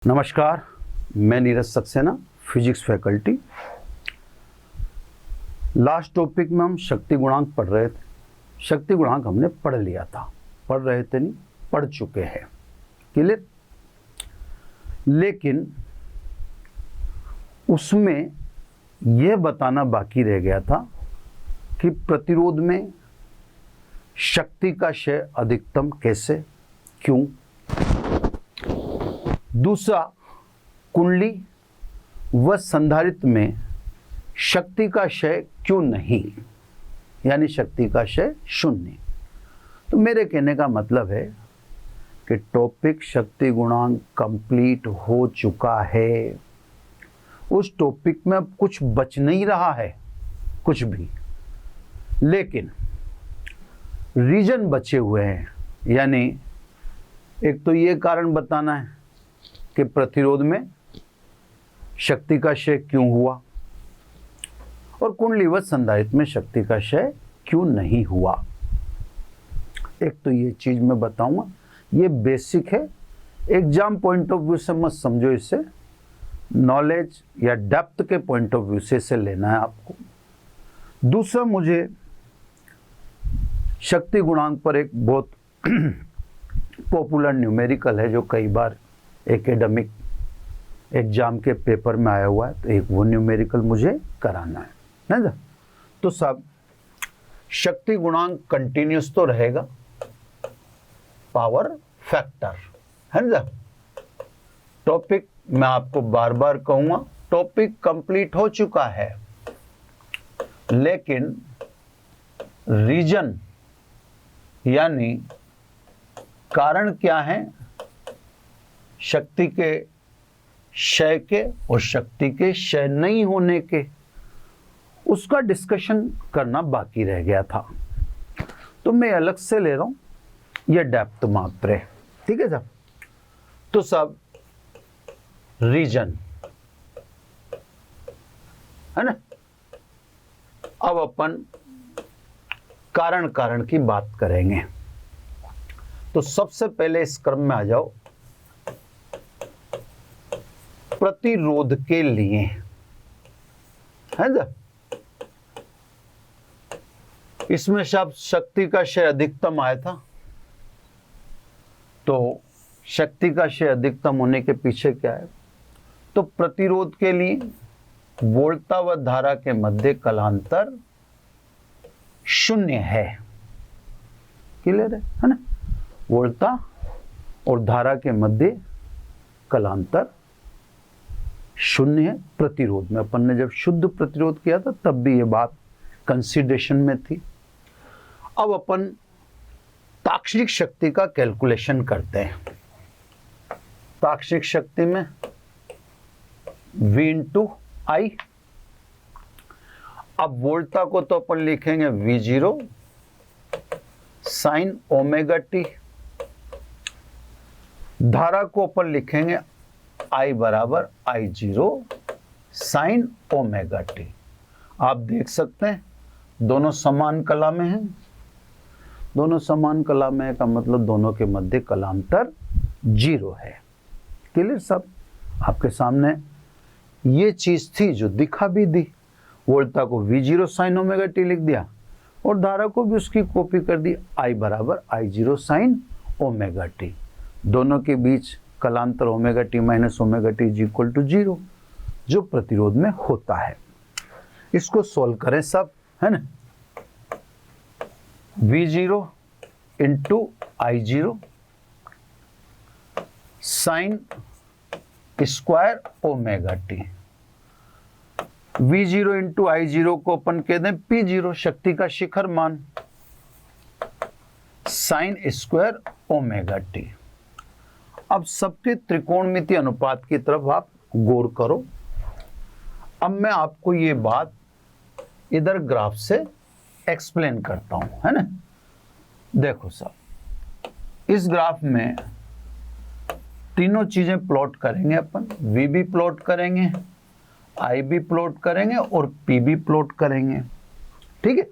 नमस्कार, मैं Neeraj Saxena, physics faculty. Last topic में हम शक्ति गुणांक पढ़ रहे थे। शक्ति गुणांक हमने पढ़ लिया था, पढ़ रहे थे नहीं, पढ़ चुके हैं, क्लियर। लेकिन उसमें यह बताना बाकी रह गया था कि प्रतिरोध में शक्ति का क्षय अधिकतम कैसे, क्यों। दूसरा, कुंडली व संधारित्र में शक्ति का क्षय क्यों नहीं, यानी शक्ति का क्षय शून्य। तो मेरे कहने का मतलब है कि टॉपिक शक्ति गुणांक कंप्लीट हो चुका है। उस टॉपिक में अब कुछ बच नहीं रहा है, कुछ भी, लेकिन रीजन बचे हुए हैं। यानी एक तो ये कारण बताना है कि प्रतिरोध में शक्ति का क्षय क्यों हुआ और कुंडली व संधारित्र में शक्ति का क्षय क्यों नहीं हुआ। एक तो ये चीज मैं बताऊंगा, ये बेसिक है, एग्जाम पॉइंट ऑफ व्यू से मत समझो, इसे नॉलेज या डेप्थ के पॉइंट ऑफ व्यू से इसे लेना है आपको। दूसरा, मुझे शक्ति गुणांक पर एक बहुत पॉपुलर न्यूमेरिकल है जो कई बार एकेडमिक एग्जाम के पेपर में आया हुआ है, तो एक वो न्यूमेरिकल मुझे कराना है ना। तो सब शक्ति गुणांक कंटिन्यूस तो रहेगा, पावर फैक्टर है ना। टॉपिक मैं आपको बार बार कहूंगा, टॉपिक कंप्लीट हो चुका है, लेकिन रीजन यानी कारण क्या है शक्ति के क्षय के और शक्ति के क्षय नहीं होने के, उसका डिस्कशन करना बाकी रह गया था। तो मैं अलग से ले रहा हूं, यह डेप्थ मात्र है, ठीक है साहब। तो सब रीजन है ना। अब अपन कारण की बात करेंगे। तो सबसे पहले इस क्रम में आ जाओ, प्रतिरोध के लिए है ना। इसमें शक्ति का क्षय अधिकतम आया था, तो शक्ति का क्षय अधिकतम होने के पीछे क्या है, तो प्रतिरोध के लिए वोल्टता व धारा के मध्य कलांतर शून्य है, क्लियर है ना। वोल्टता और धारा के मध्य कलांतर शून्य है। प्रतिरोध में अपन ने जब शुद्ध प्रतिरोध किया था तब भी ये बात कंसीडरेशन में थी। अब अपन ताक्षणिक शक्ति का कैलकुलेशन करते हैं। ताक्षणिक शक्ति में V इंटू आई। अब वोल्टता को तो अपन लिखेंगे V0 साइन ओमेगा टी, धारा को अपन लिखेंगे I बराबर I0 साइन ओमेगा टी। आप देख सकते हैं दोनों समान कला में हैं, दोनों समान कला में का मतलब दोनों के मध्य कलांतर 0 है, क्लियर सब। आपके सामने ये चीज थी जो दिखा भी दी, वोल्टता को V0 साइन ओमेगा टी लिख दिया और धारा को भी उसकी कॉपी कर दी, I बराबर I0 साइन ओमेगा टी। दोनों के बीच कलांतर omega T minus omega T is equal to 0, जो प्रतिरोध में होता है। इसको सॉल्व करें सब, है ना। V0 into I0 sine square omega T. V0 into I0 को अपन कह दें P0, शक्ति का शिखर मान, साइन स्क्वायर ओमेगा टी। अब सबके त्रिकोणमितीय अनुपात की तरफ आप गौर करो। अब मैं आपको ये बात इधर ग्राफ से एक्सप्लेन करता हूं, है ना। देखो साहब, इस ग्राफ में तीनों चीजें प्लॉट करेंगे अपन। V भी प्लॉट करेंगे, I भी प्लॉट करेंगे और P भी प्लॉट करेंगे, ठीक है।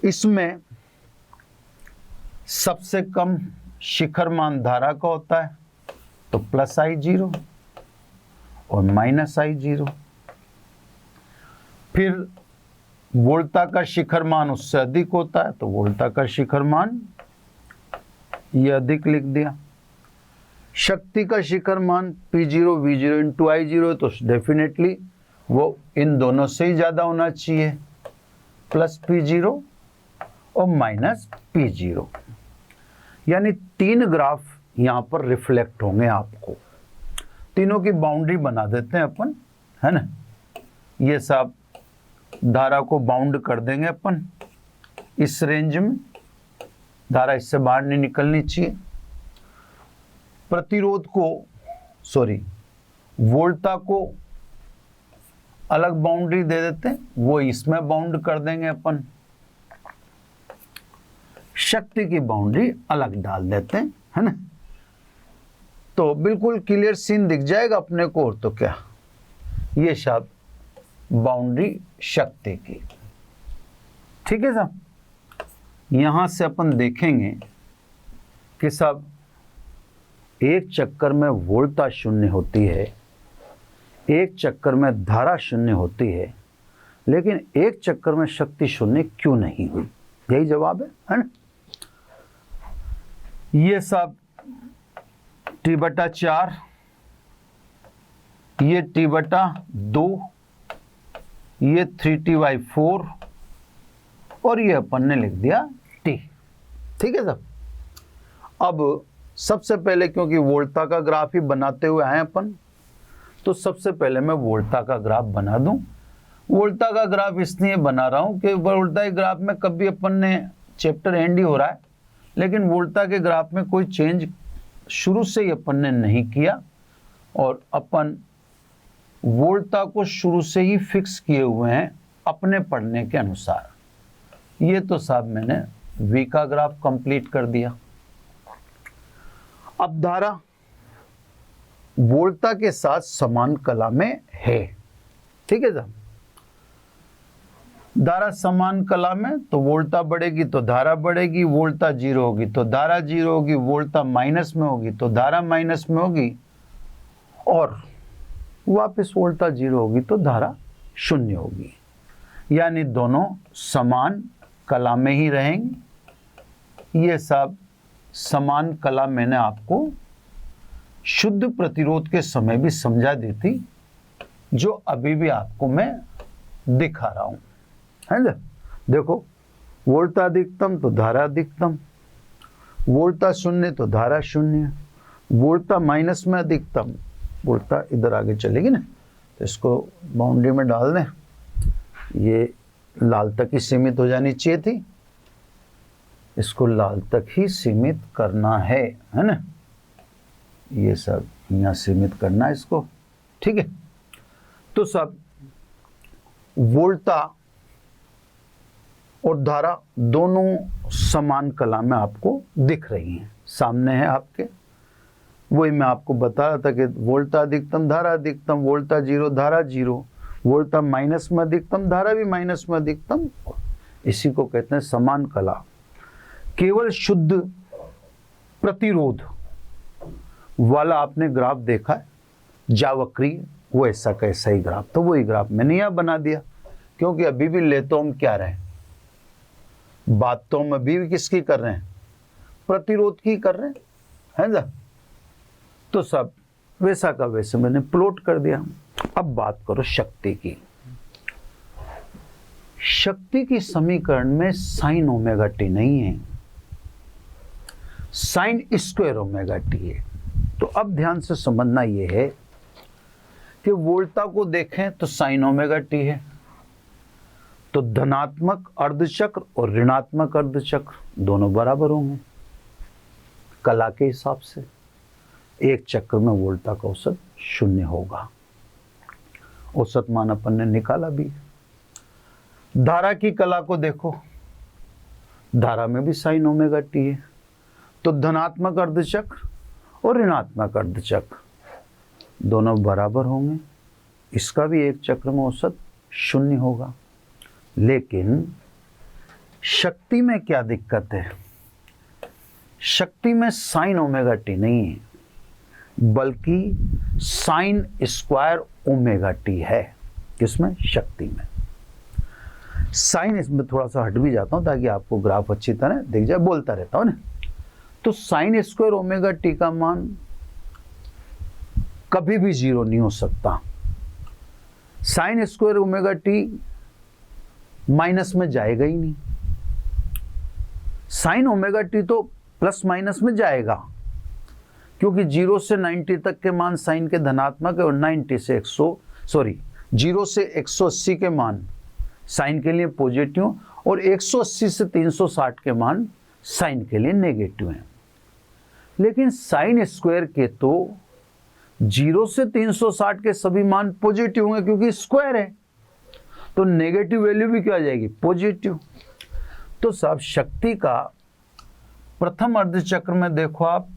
इसमें सबसे कम शिखर मान धारा का होता है, तो प्लस आई जीरो और माइनस आई जीरो। फिर वोल्टा का शिखर मान उससे अधिक होता है तो वोल्टा का शिखर मान ये अधिक लिख दिया। शक्ति का शिखर मान P0 V0 इंटू आई जीरो, तो डेफिनेटली वो इन दोनों से ही ज़्यादा होना चाहिए, प्लस P0 और माइनस P0। यानी तीन ग्राफ यहाँ पर रिफ्लेक्ट होंगे आपको। तीनों की बाउंड्री बना देते हैं अपन, है ना। ये सब धारा को बाउंड कर देंगे अपन इस रेंज में, धारा इससे बाहर नहीं निकलनी चाहिए। प्रतिरोध को वोल्टा को अलग बाउंड्री दे देते हैं, वो इसमें बाउंड कर देंगे अपन। शक्ति की बाउंड्री अलग डाल देते हैं, है ना। तो बिल्कुल क्लियर सीन दिख जाएगा अपने को। और तो क्या, ये सब बाउंड्री शक्ति की, ठीक है साहब। यहां से अपन देखेंगे कि सब एक चक्कर में वोल्टा शून्य होती है, एक चक्कर में धारा शून्य होती है, लेकिन एक चक्कर में शक्ति शून्य क्यों नहीं हुई? यही जवाब है ना। ये सब T/4, ये T/2, ये 3T/4 और ये अपन ने लिख दिया T, ठीक है साहब। अब सबसे पहले, क्योंकि वोल्टा का ग्राफ ही बनाते हुए आए अपन, तो सबसे पहले मैं वोल्टा का ग्राफ बना दूं। वोल्टा का ग्राफ इसलिए बना रहा हूं कि वोल्टा के ग्राफ में कभी अपन ने चैप्टर एंड ही हो रहा है, लेकिन वोल्टा के ग्राफ में कोई चेंज शुरू से ही अपन ने नहीं किया, और अपन वोल्टा को शुरू से ही फिक्स किए हुए हैं अपने पढ़ने के अनुसार। ये तो साहब मैंने V का ग्राफ कंप्लीट कर दिया। अब धारा वोल्टा के साथ समान कला में है, ठीक है साहब। धारा समान कला में, तो वोल्टा बढ़ेगी तो धारा बढ़ेगी, वोल्टा जीरो होगी तो धारा जीरो होगी, वोल्टा माइनस में होगी तो धारा माइनस में होगी, और वापस वोल्टा जीरो होगी तो धारा शून्य होगी। यानी दोनों समान कला में ही रहेंगे। ये सब समान कला मैंने आपको शुद्ध प्रतिरोध के समय भी समझा दी थी, जो अभी भी आपको मैं दिखा रहा हूं, है ना। देखो, वोल्टा अधिकतम तो धारा अधिकतम, वोल्टा शून्य तो धारा शून्य, वोल्टा माइनस में अधिकतम, वोल्टा इधर आगे चलेगी ना, तो इसको बाउंड्री में डाल दें। ये लाल तक ही सीमित हो जानी चाहिए थी, इसको लाल तक ही सीमित करना है ना। ये सब यहाँ सीमित करना है इसको, ठीक है। तो सब वोल्टा और धारा दोनों समान कला में आपको दिख रही हैं, सामने है आपके। वही मैं आपको बता रहा था कि वोल्टा अधिकतम धारा अधिकतम, वोल्टा जीरो धारा जीरो, वोल्टा माइनस में अधिकतम धारा भी माइनस में अधिकतम। इसी को कहते हैं समान कला। केवल शुद्ध प्रतिरोध वाला आपने ग्राफ देखा है, जावक्रीय, वो ऐसा कैसा ही ग्राफ, तो वही ग्राफ मैंने यहाँ बना दिया। क्योंकि अभी भी ले तो हम क्या रहे हैं, बात तो हम अभी भी किसकी कर रहे हैं, प्रतिरोध की कर रहे हैं, है ना। तो सब वैसा का वैसे मैंने प्लॉट कर दिया। अब बात करो शक्ति की। शक्ति की समीकरण में साइन ओमेगा टी नहीं है, साइन स्क्वायर ओमेगा टी है। तो अब ध्यान से समझना यह है कि वोल्टा को देखें तो साइन ओमेगा टी है, तो धनात्मक अर्धचक्र और ऋणात्मक अर्धचक्र दोनों बराबर होंगे कला के हिसाब से। एक चक्र में वोल्टा का औसत शून्य होगा, औसत मान अपन ने निकाला भी। धारा की कला को देखो, धारा में भी साइन ओमेगा टी है, तो धनात्मक अर्धचक्र और ऋणात्मक अर्धचक्र दोनों बराबर होंगे। इसका भी एक चक्र में औसत शून्य होगा। लेकिन शक्ति में क्या दिक्कत है, शक्ति में साइन ओमेगा टी नहीं है, बल्कि साइन स्क्वायर ओमेगा टी है। किसमें? शक्ति में। साइन, इसमें थोड़ा सा हट भी जाता हूं ताकि आपको ग्राफ अच्छी तरह दिख जाए, बोलता रहता हूं ना। तो साइन स्क्वायर ओमेगा टी का मान कभी भी 0 नहीं हो सकता। Sine square omega T minus में जाएगा ही नहीं। साइन ओमेगा टी तो प्लस माइनस में जाएगा, क्योंकि 0 से 90 तक के मान साइन के धनात्मक है और 0 से 180 के मान साइन के लिए पॉजिटिव और 180 से 360 के मान साइन के लिए नेगेटिव हैं। लेकिन साइन स्क्वायर के तो 0 से 360 के सभी मान पॉजिटिव होंगे, क्योंकि स्क्वायर है, तो नेगेटिव वैल्यू भी क्या आ जाएगी? पॉजिटिव। तो साहब शक्ति का प्रथम अर्धचक्र में देखो आप,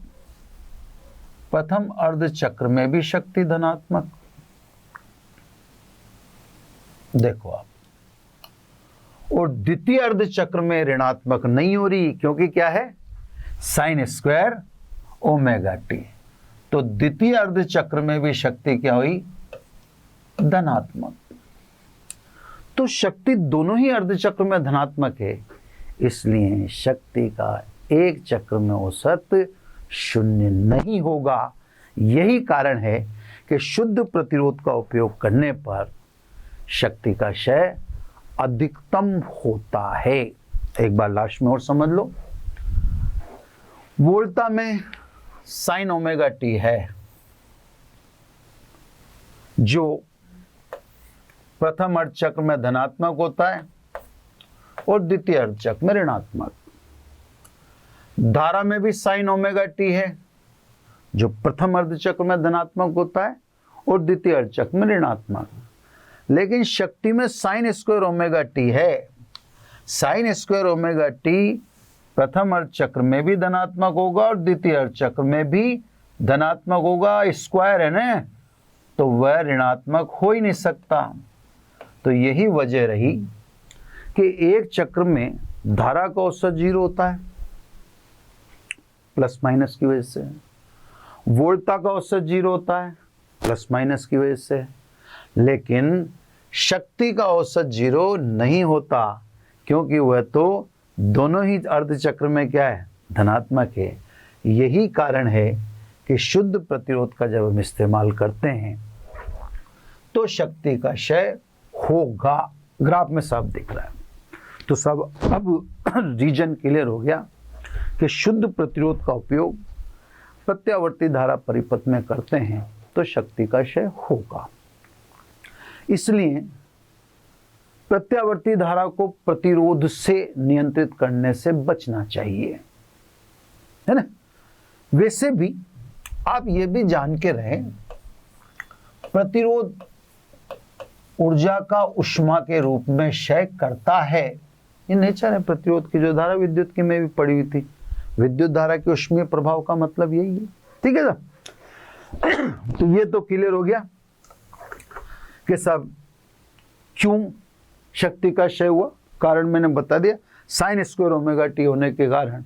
प्रथम अर्धचक्र में भी शक्ति धनात्मक, देखो आप, और द्वितीय अर्धचक्र में ऋणात्मक नहीं हो रही, क्योंकि क्या है? Sine square omega T. तो द्वितीय अर्धचक्र में भी शक्ति क्या हुई? धनात्मक। तो शक्ति दोनों ही अर्धचक्र में धनात्मक है, इसलिए शक्ति का एक चक्र में औसत 0 नहीं होगा। यही कारण है कि शुद्ध प्रतिरोध का उपयोग करने पर शक्ति का क्षय अधिकतम होता है। एक बार लास्ट में और समझ लो, वोल्टा में साइन ओमेगा टी है, जो प्रथम अर्धचक्र में धनात्मक होता है और द्वितीय अर्धचक्र में ऋणात्मक। धारा में भी साइन ओमेगा टी है, जो प्रथम अर्धचक्र में धनात्मक होता है और द्वितीय अर्धचक्र में ऋणात्मक। लेकिन शक्ति में साइन स्क्वायर ओमेगा टी है। साइन स्क्वायर ओमेगा टी प्रथम अर्धचक्र में भी धनात्मक होगा और द्वितीय अर्धचक्र में भी धनात्मक होगा। स्क्वायर है ना, तो वह ऋणात्मक हो ही नहीं सकता। तो यही वजह रही कि एक चक्र में धारा का औसत 0 होता है प्लस माइनस की वजह से, वोल्टा का औसत 0 होता है प्लस माइनस की वजह से, लेकिन शक्ति का औसत 0 नहीं होता, क्योंकि वह तो दोनों ही अर्धचक्र में क्या है? धनात्मक है। यही कारण है कि शुद्ध प्रतिरोध का जब हम इस्तेमाल करते हैं तो शक्ति का क्षय होगा। ग्राफ में साफ दिख रहा है। तो सब अब रीजन क्लियर हो गया कि शुद्ध प्रतिरोध का उपयोग प्रत्यावर्ती धारा परिपथ में करते हैं तो शक्ति का क्षय होगा। इसलिए प्रत्यावर्ती धारा को प्रतिरोध से नियंत्रित करने से बचना चाहिए, है ना। वैसे भी आप ये भी जान के रहें, प्रतिरोध ऊर्जा का ऊष्मा के रूप में क्षय करता है। ये नेचर है प्रतिरोध की। जो धारा विद्युत की में भी पड़ी हुई थी, विद्युत धारा के ऊष्मीय प्रभाव का मतलब यही है। ठीक है साहब। तो ये तो क्लियर हो गया कि सब क्यों शक्ति का क्षय हुआ। कारण मैंने बता दिया, साइन स्क्वायर ओमेगा टी होने के कारण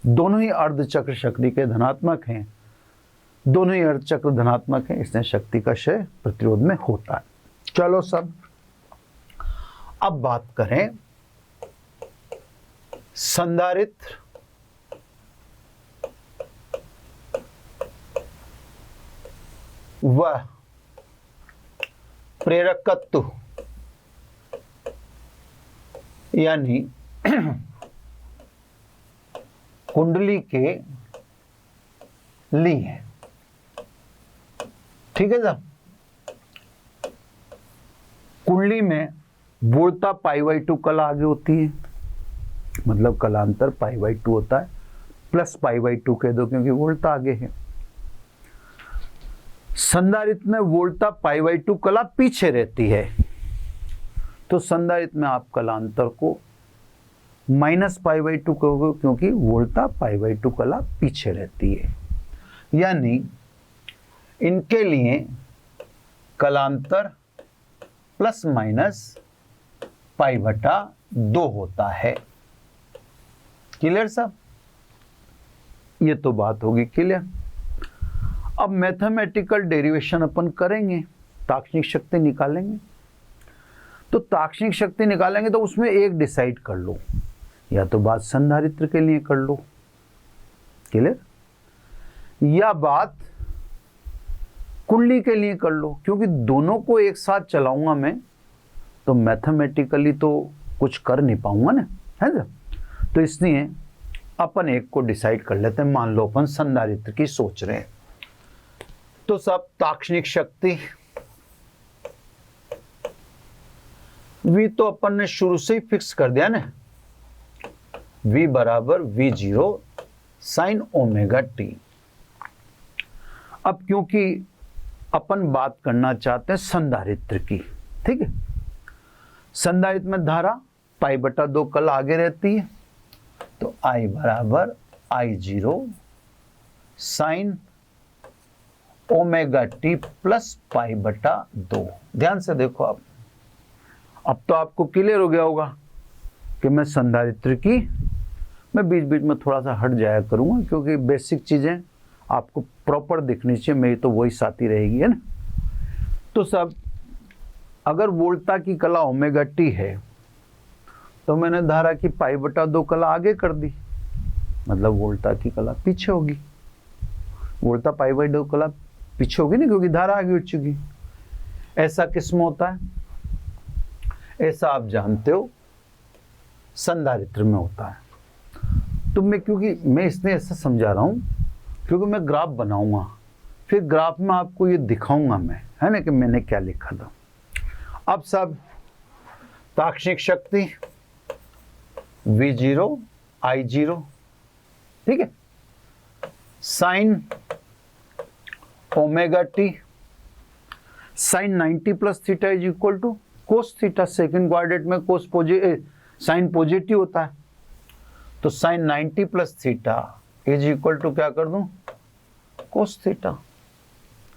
दोनों ही अर्धचक्र शक्ति के धनात्मक हैं, दोनों ही अर्धचक्र धनात्मक हैं, इसलिए शक्ति का क्षय प्रतिरोध में होता है। चलो सब अब बात करें संधारित्र व प्रेरकत्व यानी कुंडली के लिए। ठीक है साहब। कुंडली में वोल्टा π/2 कला आगे होती है, मतलब कलांतर π/2 होता है, प्लस π/2 कह दो क्योंकि वोल्टा आगे है। संधारित्र में वोल्टा π/2 कला पीछे रहती है, तो संधारित्र में आप कलांतर को माइनस π/2 कहोगे क्योंकि वोल्टा π/2 कला पीछे रहती है। यानी इनके लिए कलांतर प्लस माइनस π/2 होता है। क्लियर साहब, ये तो बात होगी क्लियर। अब मैथमेटिकल डेरिवेशन अपन करेंगे, ताक्षणिक शक्ति निकालेंगे। तो ताक्षणिक शक्ति निकालेंगे तो उसमें एक डिसाइड कर लो, या तो बात संधारित्र के लिए कर लो, क्लियर, या बात कुंडली के लिए कर लो, क्योंकि दोनों को एक साथ चलाऊंगा मैं तो मैथमेटिकली तो कुछ कर नहीं पाऊंगा ना, है ना। तो इसलिए अपन एक को डिसाइड कर लेते हैं। मान लो अपन संधारित्र की सोच रहे हैं, तो सब ताक्षणिक शक्ति V तो अपन ने शुरू से ही फिक्स कर दिया ना, V बराबर V0 साइन ओमेगा टी। अब क्योंकि अपन बात करना चाहते हैं संधारित्र की, ठीक है, संधारित्र में धारा π/2 कल आगे रहती है, तो I बराबर I0 sign omega T plus π/2। ध्यान से देखो, अब तो आपको क्लियर हो गया होगा कि मैं संधारित्र की, मैं बीच बीच में थोड़ा सा हट जाया करूंगा क्योंकि बेसिक चीजें आपको प्रॉपर दिखनी चाहिए, मेरी तो वही साथी रहेगी, है ना। तो सब अगर वोल्टा की कला ओमेगा टी है तो मैंने धारा की π/2 कला आगे कर दी, मतलब वोल्टा की कला पीछे होगी, वोल्टा π/2 कला पीछे होगी ना, क्योंकि धारा आगे उठ चुकी। ऐसा किसमें होता है? ऐसा आप जानते हो संधारित्र में होता है। तो क्योंकि मैं इसलिए ऐसा समझा रहा हूं क्योंकि मैं ग्राफ बनाऊंगा, फिर ग्राफ में आपको ये दिखाऊंगा मैं, है ना, कि मैंने क्या लिखा था। अब सब ताक्षणिक शक्ति V0 I0, ठीक है, sine omega t, sine 90 plus theta is equal to cos theta. Second quadrant में कोस साइन पॉजिटिव होता है, तो sine 90 plus theta is equal to क्या कर दूं, कोस थीटा।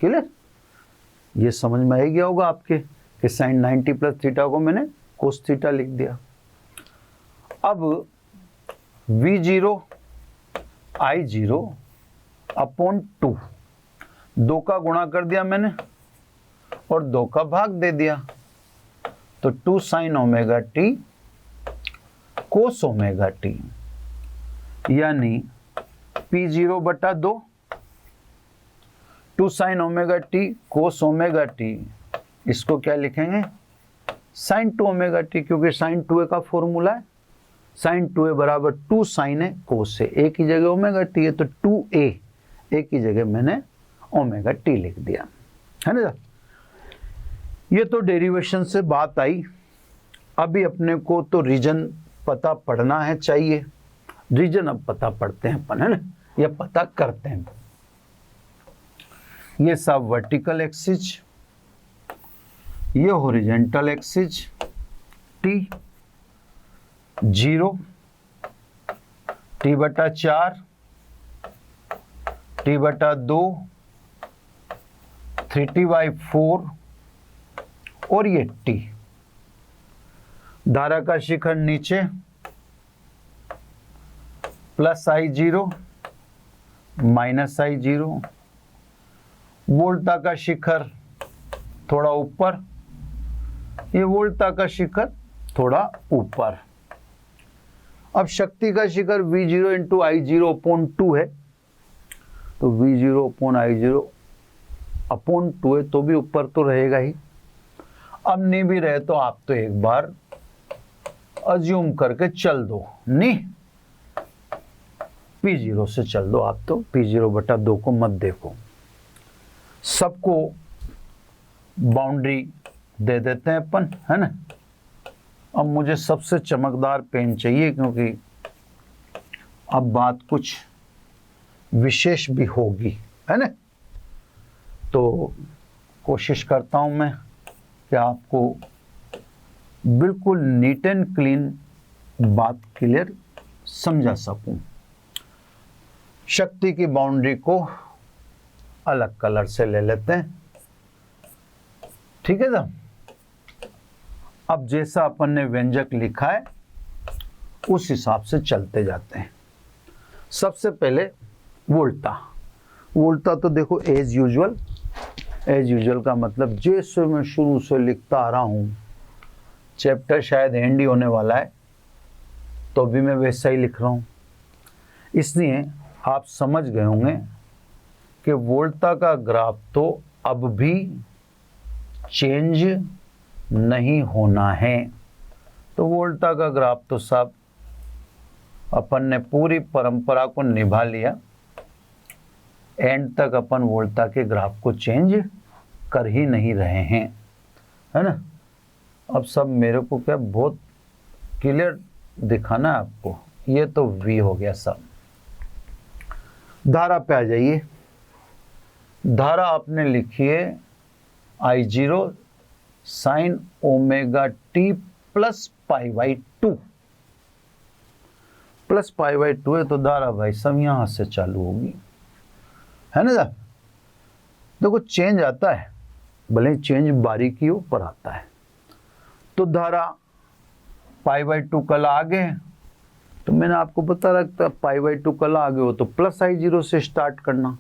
क्लियर? ये समझ में आ गया होगा आपके कि साइन 90 प्लस थीटा को मैंने कोस थीटा लिख दिया। अब V0 I0 अपॉन 2, 2 का गुणा कर दिया मैंने और 2 का भाग दे दिया, तो 2 साइन ओमेगा टी कोस ओमेगा टी, यानी P0/2, 2 साइन ओमेगा टी कोस ओमेगा टी, इसको क्या लिखेंगे, साइन 2 ओमेगा टी, क्योंकि साइन 2a का फॉर्मूला है, साइन 2a बराबर 2 साइन है कोस है, एक ही जगह ओमेगा टी है, तो 2a एक ही जगह मैंने ओमेगा टी लिख दिया, है ना। ये तो डेरिवेशन से बात आई। अभी अपने को तो रीजन पता पढ़ना है, चाहिए रीजन अब पता पढ़ते हैं अपन, है ना, या पता करते हैं। ये सब वर्टिकल एक्सिस, ये horizontal axis T 0, T/4, T/2, 3T/4 और ये T। धारा का शिखर नीचे प्लस I0 माइनस I0, वोल्टा का शिखर थोड़ा ऊपर, ये वोल्टा का शिखर थोड़ा ऊपर। अब शक्ति का शिखर V0 इंटू I0 अपॉन 2 है, तो V0 अपॉन I0 अपॉन 2 है, तो भी ऊपर तो रहेगा ही। अब नहीं भी रहे तो आप तो एक बार अज्यूम करके चल दो, नहीं P0 से चल दो, आप तो P0/2 को मत देखो। सबको बाउंड्री दे देते हैं अपन, है ना। अब मुझे सबसे चमकदार पेन चाहिए, क्योंकि अब बात कुछ विशेष भी होगी, है ना। तो कोशिश करता हूं मैं कि आपको बिल्कुल नीट एंड क्लीन बात क्लियर समझा सकूं। शक्ति की बाउंड्री को अलग कलर से ले लेते हैं, ठीक है ना। अब जैसा अपन ने व्यंजक लिखा है उस हिसाब से चलते जाते हैं। सबसे पहले वोल्टा, वोल्टा तो देखो एज यूजुअल का मतलब जैसे मैं शुरू से लिखता आ रहा हूँ, चैप्टर शायद एंड ही होने वाला है तो भी मैं वैसा ही लिख रहा हूँ। इसलिए आप समझ गए होंगे कि वोल्टा का ग्राफ तो अब भी चेंज नहीं होना है। तो वोल्टा का ग्राफ तो साहब अपन ने पूरी परंपरा को निभा लिया, एंड तक अपन वोल्टा के ग्राफ को चेंज कर ही नहीं रहे हैं, है ना। अब सब मेरे को क्या बहुत क्लियर दिखाना है आपको। ये तो V हो गया सब। धारा पे आ जाइए। धारा आपने लिखी है I0 sign omega T plus pi by 2 plus pi by 2 है तो धारा भाई सब यहां से चालू होगी, है ना साहब। देखो चेंज आता है, भले चेंज बारीकियों पर आता है। तो धारा पाई बाई 2 कल आगे है तो मैंने आपको बता रखा पाई बाई 2 कल आगे हो तो प्लस I0 से स्टार्ट करना,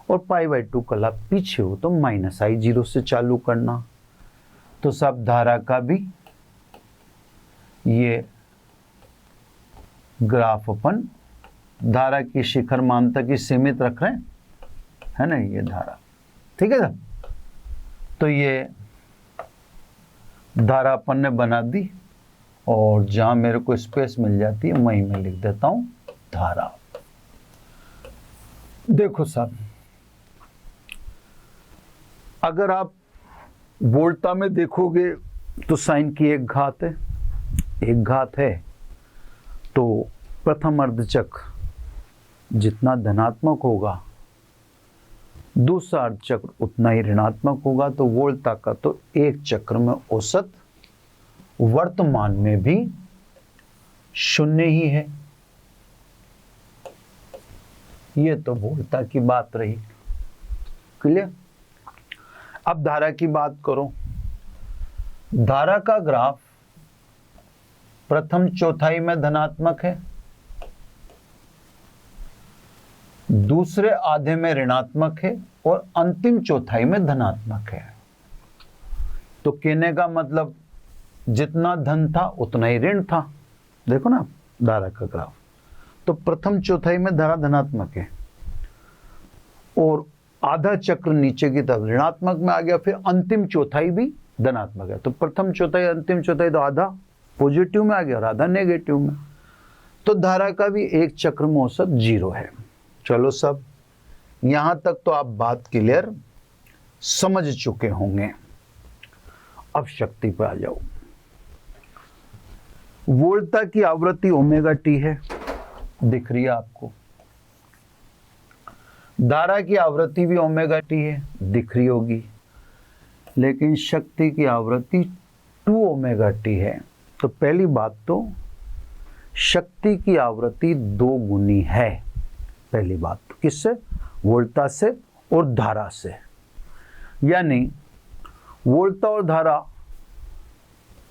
और पाई बाई 2 कला पीछे हो तो माइनस I0 से चालू करना। तो सब धारा का भी ये ग्राफ अपन धारा की शिखर मान तक ही सीमित रख रहे हैं, है ना, ये धारा, ठीक है सर। तो ये धारा अपन ने बना दी, और जहां मेरे को स्पेस मिल जाती है वहीं मैं लिख देता हूं धारा। देखो साहब, अगर आप वोल्टा में देखोगे तो साइन की एक घात है तो प्रथम अर्धचक्र जितना धनात्मक होगा दूसरा अर्धचक्र उतना ही ऋणात्मक होगा। तो वोल्टा का तो एक चक्र में औसत वर्तमान में भी 0 ही है। ये तो वोल्टा की बात रही, क्लियर। अब धारा की बात करो। धारा का ग्राफ प्रथम चौथाई में धनात्मक है, दूसरे आधे में ऋणात्मक है, और अंतिम चौथाई में धनात्मक है। तो कहने का मतलब जितना धन था उतना ही ऋण था। देखो ना धारा का ग्राफ, तो प्रथम चौथाई में धारा धनात्मक है और आधा चक्र नीचे की तरफ ऋणात्मक में आ गया, फिर अंतिम चौथाई भी धनात्मक है। तो प्रथम चौथाई अंतिम चौथाई तो आधा पॉजिटिव में आ गया और आधा नेगेटिव में। तो धारा का भी एक चक्र में औसत 0 है। चलो सब यहां तक तो आप बात क्लियर समझ चुके होंगे। अब शक्ति पर आ जाओ। वोल्टा की आवृत्ति ओमेगा टी है, दिख रही है आपको। धारा की आवृत्ति भी ओमेगा टी है, दिख रही होगी। लेकिन शक्ति की आवृत्ति 2 ओमेगा टी है। तो पहली बात तो शक्ति की आवृत्ति 2 गुनी है। पहली बात तो किससे? वोल्टा से और धारा से। यानी वोल्टा और धारा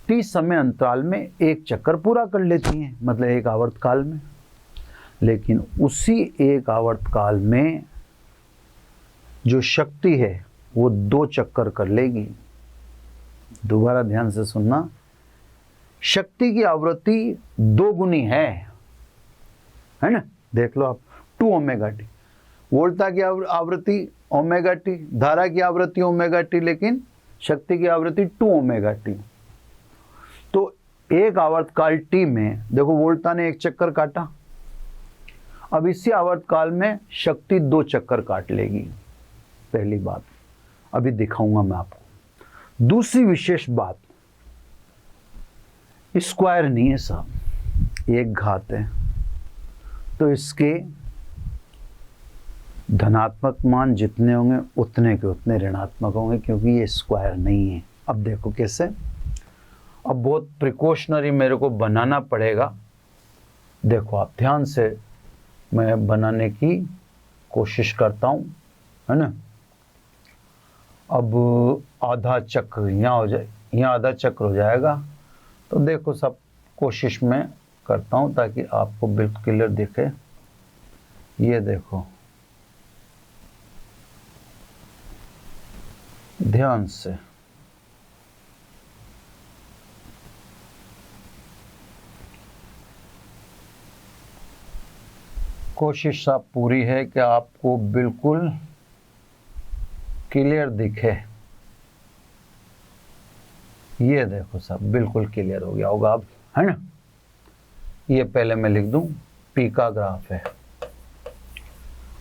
टी समय अंतराल में एक चक्कर पूरा कर लेती हैं, मतलब एक आवर्तकाल में। लेकिन उसी एक आवर्तकाल में जो शक्ति है वो 2 चक्कर कर लेगी। दोबारा ध्यान से सुनना, शक्ति की आवृत्ति 2 गुनी है ना। देख लो आप, 2 ओमेगा टी। वोल्टा की आवृत्ति ओमेगा टी, धारा की आवृत्ति ओमेगा टी, लेकिन शक्ति की आवृत्ति 2 ओमेगा टी। तो एक आवर्तकाल टी में देखो वोल्टा ने 1 चक्कर काटा, अब इसी आवर्तकाल में शक्ति 2 चक्कर काट लेगी। पहली बात अभी दिखाऊंगा मैं आपको। दूसरी विशेष बात, स्क्वायर नहीं है साहब, एक घात है। तो इसके धनात्मक मान जितने होंगे उतने के उतने ऋणात्मक होंगे, क्योंकि ये स्क्वायर नहीं है। अब देखो कैसे, अब बहुत प्रिकॉशनरी मेरे को बनाना पड़ेगा। देखो आप ध्यान से, मैं बनाने की कोशिश करता हूँ, है ना। अब आधा चक्र यहाँ हो जाए, यहाँ आधा चक्र हो जाएगा। तो देखो सब कोशिश में करता हूँ ताकि आपको बिल्कुल क्लियर दिखे। ये देखो ध्यान से कोशिश आप पूरी है कि आपको बिल्कुल क्लियर दिखे। ये देखो सब बिल्कुल क्लियर हो गया होगा अब, है ना। ये पहले मैं लिख दूं, पी का ग्राफ है।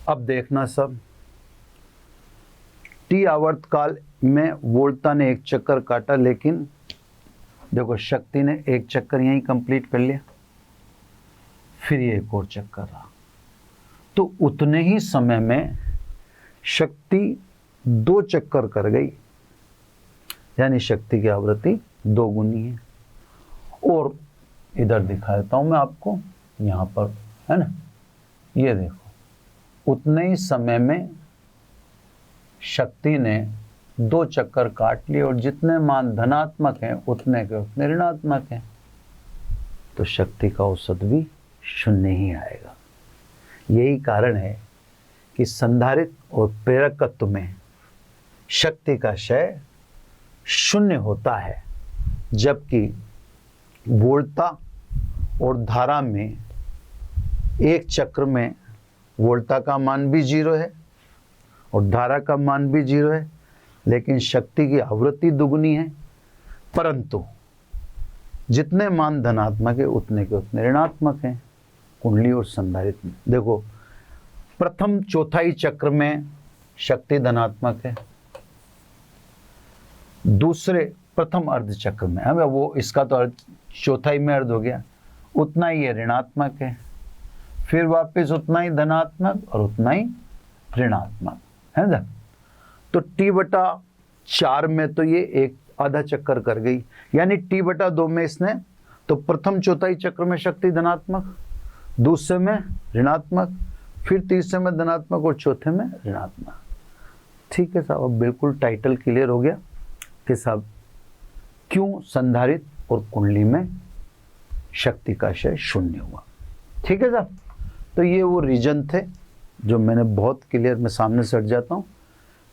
अब देखना सब, टी आवर्तकाल में वोल्टा ने एक चक्कर काटा, लेकिन देखो शक्ति ने एक चक्कर यहीं कंप्लीट कर लिया, फिर ये एक और चक्कर रहा। तो उतने ही समय में शक्ति 2 चक्कर कर गई, यानी शक्ति की आवृत्ति 2 गुनी है। और इधर दिखा देता हूं मैं आपको, यहां पर है ना, ये देखो उतने ही समय में शक्ति ने 2 चक्कर काट लिए, और जितने मान धनात्मक हैं उतने के उतने ऋणात्मक हैं, तो शक्ति का औसत भी 0 ही आएगा। यही कारण है कि संधारित्र और प्रेरकत्व में शक्ति का क्षय 0 होता है, जबकि वोल्टा और धारा में एक चक्र में वोल्टा का मान भी 0 है और धारा का मान भी 0 है, लेकिन शक्ति की आवृत्ति दुगुनी है। परंतु जितने मान धनात्मक है उतने के उतने ऋणात्मक हैं कुंडली और संधारित्र में। देखो प्रथम चौथाई चक्र में शक्ति धनात्मक है, दूसरे प्रथम अर्ध चक्र में, हमें वो इसका तो अर्ध चौथाई में अर्ध हो गया, उतना ही ये ऋणात्मक है, फिर वापस उतना ही धनात्मक और उतना ही ऋणात्मक, है ना। तो T/4 में तो ये एक आधा चक्कर कर गई, यानी T/2 में इसने तो प्रथम चौथाई चक्र में शक्ति धनात्मक, दूसरे में ऋणात्मक, फिर तीसरे में धनात्मक और चौथे में ऋणात्मक। ठीक है साहब, अब बिल्कुल टाइटल क्लियर हो गया कि साहब क्यों संधारित्र और कुंडली में शक्ति का क्षय 0 हुआ। ठीक है साहब, तो ये वो रीजन थे जो मैंने बहुत क्लियर, मैं सामने से हट जाता हूँ,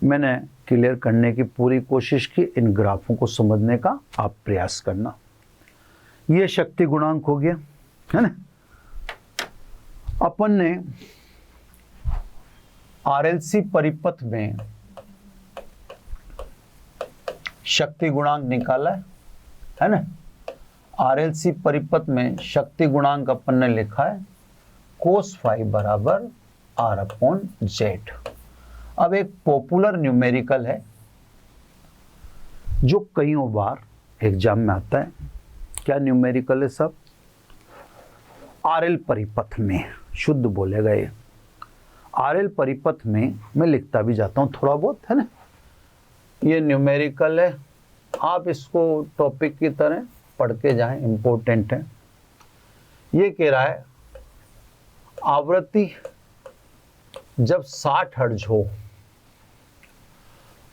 मैंने क्लियर करने की पूरी कोशिश की। इन ग्राफों को समझने का आप प्रयास करना। ये शक्ति गुणांक हो गया, है ना। अपन ने आरएलसी परिपथ में शक्ति गुणांक निकाला है ना। आरएलसी परिपथ में शक्ति गुणांक अपन ने लिखा है cos फाई बराबर R/Z। अब एक पॉपुलर न्यूमेरिकल है जो कईयों बार एग्जाम में आता है। क्या न्यूमेरिकल है सब? आरएल परिपथ में, शुद्ध बोलेगा ये। आरएल परिपथ में मैं लिखता भी जाता हूं थोड़ा बहुत, है ना। ये न्यूमेरिकल है, आप इसको टॉपिक की तरह पढ़ के जाएं, इंपॉर्टेंट है। ये कह रहा है आवृत्ति जब 60 हर्ट्ज हो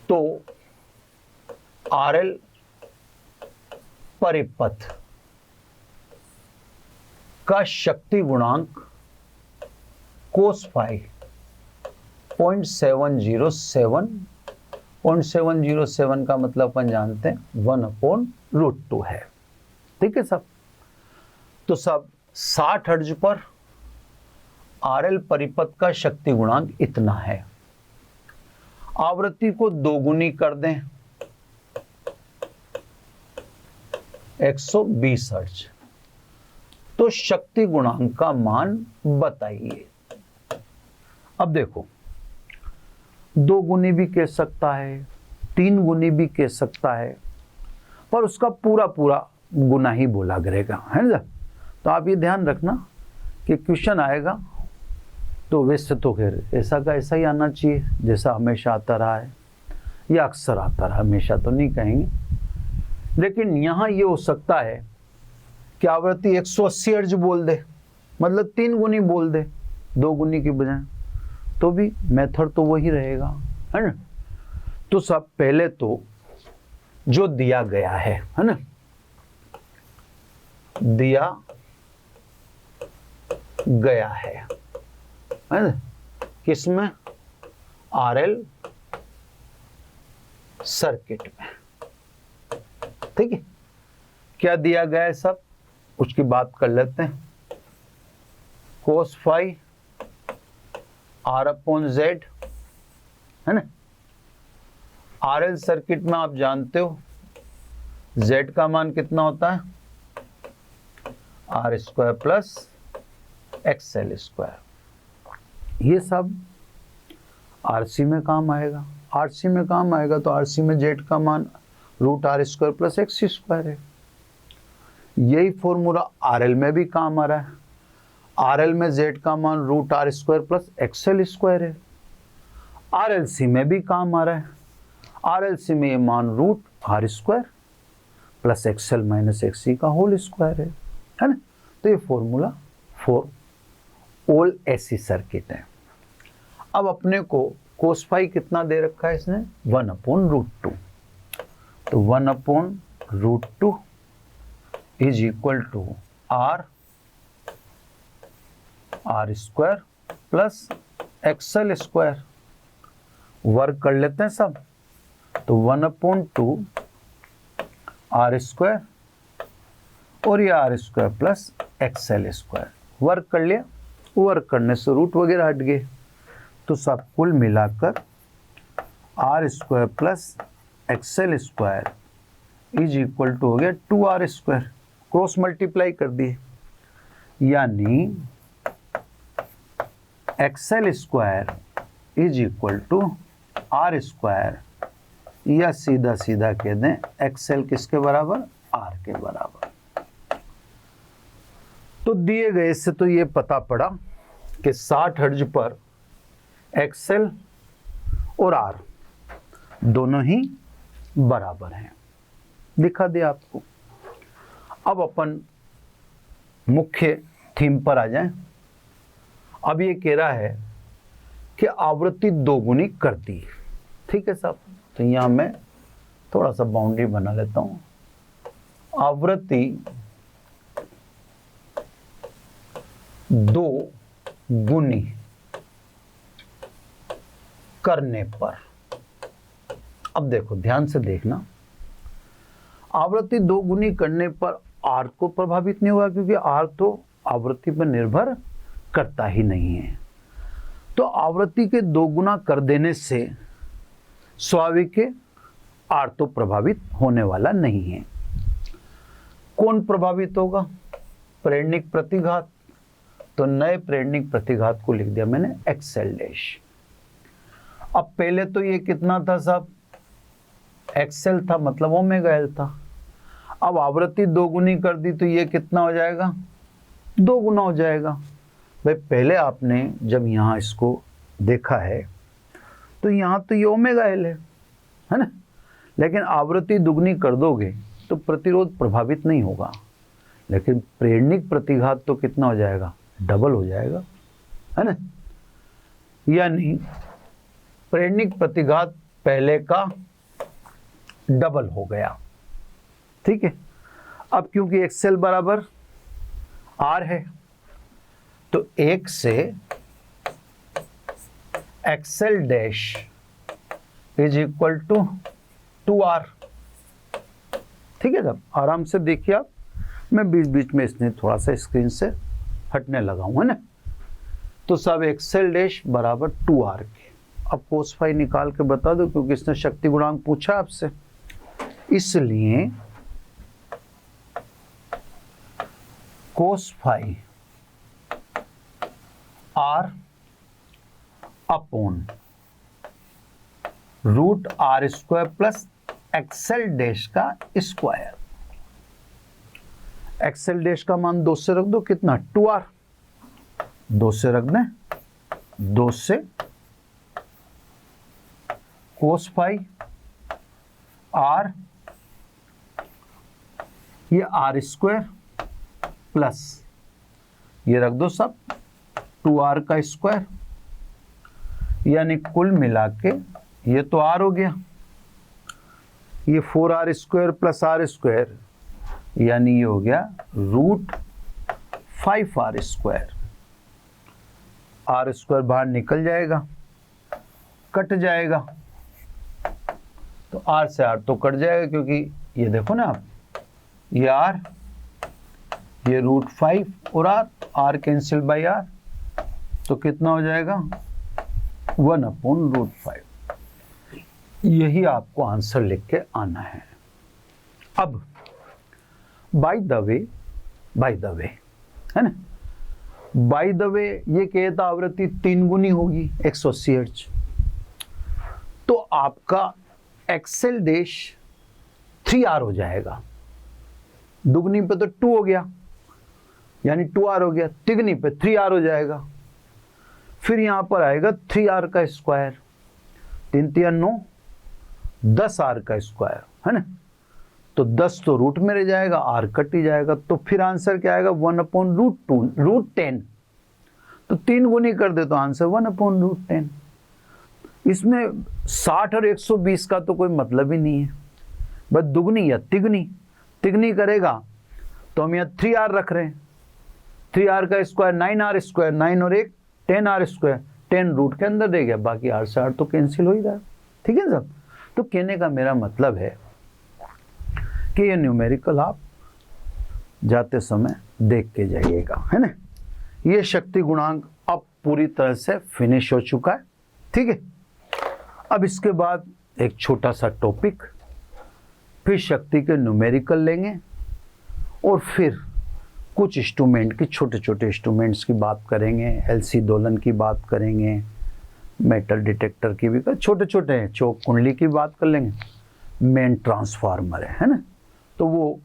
तो आरएल परिपथ का शक्ति गुणांक cos फाई 0.707 का मतलब अपन जानते हैं 1/√2 है। ठीक है सब। तो सब 60 हर्ट्ज पर आरएल परिपथ का शक्ति गुणांक इतना है। आवृत्ति को दोगुनी कर दें 120 हर्ट्ज, तो शक्ति गुणांक का मान बताइए। अब देखो 2 गुनी भी कह सकता है, 3 गुनी भी कह सकता है, पर उसका पूरा पूरा गुना ही बोला करेगा, है ना। तो आप ये ध्यान रखना कि क्वेश्चन आएगा तो वैसे तो खैर ऐसा का ऐसा ही आना चाहिए जैसा हमेशा आता रहा है, या अक्सर आता रहा, हमेशा तो नहीं कहेंगे। लेकिन यहाँ ये हो सकता है कि आवृत्ति 180 हर्ट्ज बोल दे, मतलब 3 गुनी बोल दे 2 गुनी की बजाय, तो भी मेथड तो वही रहेगा, है ना। तो सब पहले तो जो दिया गया है ना, दिया गया है ना, किसमें? आरएल सर्किट में। ठीक है, क्या दिया गया है सब, उसकी बात कर लेते हैं। cos फाई R/Z है ना। RL सर्किट में आप जानते हो Z का मान कितना होता है, R² प्लस XL²। ये सब RC में काम आएगा। RC में काम आएगा तो RC में Z का मान √R² प्लस XC² है। यही फॉर्मूला RL में भी काम आ रहा है। RL में Z का मान √R² प्लस XL² है। RLC में भी काम आ रहा है। RLC में ये मान √R² plus XL minus XC का होल स्क्वायर है ना। तो ये फॉर्मूला फॉर ऑल ऐसी सर्किट है। अब अपने को cos फाई कितना दे रखा है इसने, 1/√2। तो 1/√2 is equal to R² plus XL²। Work कर लेते हैं सब। तो 1/2 R² और ये R² प्लस XL²। वर्क कर लिया, वर्क करने से रूट वगैरह हट गए, तो सब कुल मिलाकर R² plus XL² is equal to हो गया 2R²। क्रॉस मल्टीप्लाई कर दिए, यानी XL² is equal to R², या सीधा सीधा कह दें XL किसके बराबर, R के बराबर। तो दिए गए से तो ये पता पड़ा कि 60 हर्ट्ज पर XL और R दोनों ही बराबर हैं। दिखा दिया आपको। अब अपन मुख्य थीम पर आ जाएं। अब ये कह रहा है कि आवृत्ति दोगुनी कर दी। ठीक है साहब, तो यहां मैं थोड़ा सा बाउंड्री बना लेता हूं। आवृत्ति दो गुनी करने पर, अब देखो ध्यान से देखना, आवृत्ति दो गुनी करने पर R को प्रभावित नहीं होगा, क्योंकि R तो आवृत्ति पर निर्भर करता ही नहीं है। तो आवृत्ति के दो गुना कर देने से स्वाभाविक है R तो प्रभावित होने वाला नहीं है। कौन प्रभावित होगा, प्रेरणिक प्रतिघात। तो नए प्रेरणिक प्रतिघात को लिख दिया मैंने XL'। अब पहले तो ये कितना था साहब, XL था, मतलब ω_L था। अब आवृत्ति दोगुनी कर दी तो ये कितना हो जाएगा, 2 गुना हो जाएगा। भाई पहले आपने जब यहाँ इसको देखा है तो यहाँ तो ये ω_L है ना, लेकिन आवृत्ति दुगनी कर दोगे तो प्रतिरोध प्रभावित नहीं होगा, लेकिन प्रेरणिक प्रतिघात तो कितना हो जाएगा, डबल हो जाएगा, है ना। यानी प्रेरणिक प्रतिघात पहले का डबल हो गया। ठीक है। अब क्योंकि XL बराबर R है, तो 1 से XL' is equal to 2R। ठीक है साहब, आराम से देखिए आप, मैं बीच बीच में इसने थोड़ा सा स्क्रीन से हटने लगा हूं, है ना। तो सब XL' बराबर 2R के। अब cos फाई निकाल के बता दो, क्योंकि इसने शक्ति गुणांक पूछा आपसे, इसलिए cos phi R upon √R² plus XL' का स्क्वायर। XL' का मान 2 से रख दो, कितना, 2R। 2 से रख दें, 2 से cos फाई R, ये R² प्लस ये रख दो सब 2R का स्क्वायर, यानी कुल मिला के ये तो R हो गया, ये 4R² प्लस R², यानी ये हो गया √5R²। R² बाहर निकल जाएगा, कट जाएगा, तो R से R तो कट जाएगा, क्योंकि ये देखो ना आप, ये R, ये √5 और R कैंसिल बाई R, तो कितना हो जाएगा 1/√5। यही आपको आंसर लिख के आना है। अब बाय द वे है ना, बाय द वे ये कहता आवृत्ति 3 गुनी होगी 180 हर्ट्ज, तो आपका एक्सेल डैश 3R हो जाएगा। दुगनी पे तो 2 हो गया, यानी 2R हो गया, तिगनी पे 3R हो जाएगा। फिर यहां पर आएगा 3R का स्क्वायर, 3 3 9, 10R का स्क्वायर है ना, तो 10 तो रूट में रह जाएगा, R कट ही जाएगा, तो फिर आंसर क्या आएगा 1/√10। तो 3 गुनी कर दे तो आंसर 1/√10। इसमें 60 और 120 का तो कोई मतलब ही नहीं है, बस दुगनी या तिगनी करेगा, तो हम यहाँ 3R रख रहे हैं, 3R का स्क्वायर 9R स्क्वायर, 9 और 1 10R स्क्वायर, 10 रूट के अंदर रह गया, बाकी R से R तो कैंसिल हो ही रहा। ठीक है सब। तो कहने का मेरा मतलब है कि ये न्यूमेरिकल आप जाते समय देख के जाइएगा, है ना। ये शक्ति गुणांक अब पूरी तरह से फिनिश हो चुका है। ठीक है, अब इसके बाद एक छोटा सा टॉपिक, फिर शक्ति के न्यूमेरिकल लेंगे और फिर कुछ इंस्ट्रूमेंट की, छोटे छोटे इंस्ट्रूमेंट्स की बात करेंगे, एलसी दोलन की बात करेंगे, मेटल डिटेक्टर की भी, छोटे छोटे हैं, चौक कुंडली की बात कर लेंगे, मेन ट्रांसफार्मर है ना, तो वो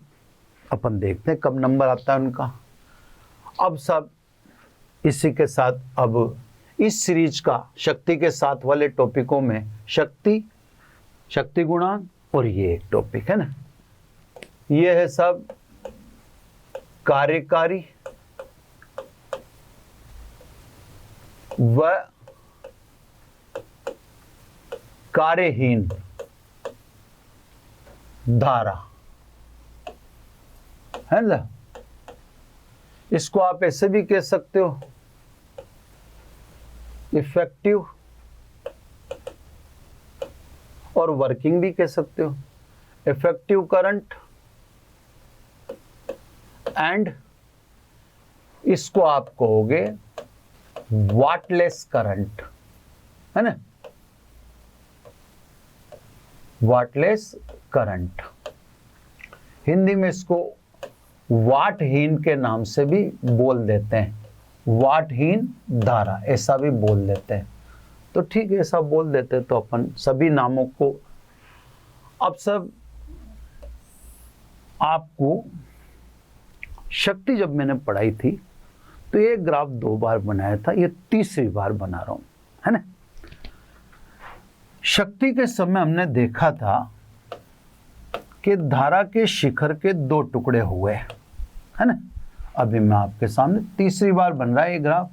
अपन देखते हैं कब नंबर आता है उनका। अब सब इसी के साथ, अब इस सीरीज का शक्ति के साथ वाले टॉपिकों में शक्ति गुणांक और ये एक टॉपिक है ना, ये है सब कार्यकारी व कार्यहीन धारा है ना। इसको आप ऐसे भी कह सकते हो, इफेक्टिव और वर्किंग भी कह सकते हो। इफेक्टिव करंट एंड इसको आप कहोगे वाटलेस करंट, है ना, वाटलेस करंट। हिंदी में इसको वाटहीन के नाम से भी बोल देते हैं, वाटहीन धारा ऐसा भी बोल देते हैं। तो ठीक है, ऐसा बोल देते हैं, तो अपन सभी नामों को, अब सब आपको शक्ति जब मैंने पढ़ाई थी तो ये ग्राफ 2 बार बनाया था, ये तीसरी बार बना रहा हूं, है ना। शक्ति के समय हमने देखा था कि धारा के शिखर के 2 टुकड़े हुए, है ना। अभी मैं आपके सामने तीसरी बार बन रहा है ये ग्राफ।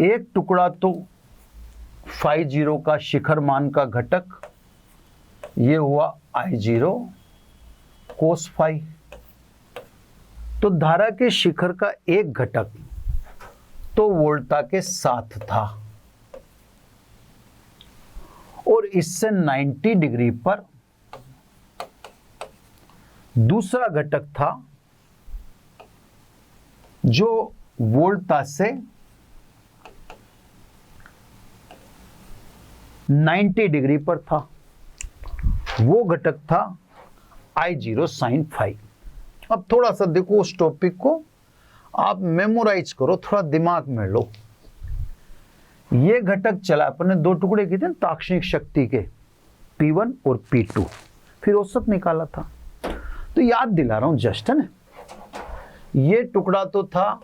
एक टुकड़ा तो φ0 का शिखर मान का घटक, ये हुआ I0 cos φ। तो धारा के शिखर का एक घटक तो वोल्टा के साथ था और इससे 90 डिग्री पर दूसरा घटक था जो वोल्टा से 90 डिग्री पर था, वो घटक था I0 sin φ। अब थोड़ा सा देखो, उस टॉपिक को आप मेमोराइज करो, थोड़ा दिमाग में लो। ये घटक चला, अपने 2 टुकड़े किए थे ताक्षणिक शक्ति के, P1 और P2, फिर औसत निकाला था। तो याद दिला रहा हूं जस्ट, है ना। ये टुकड़ा तो था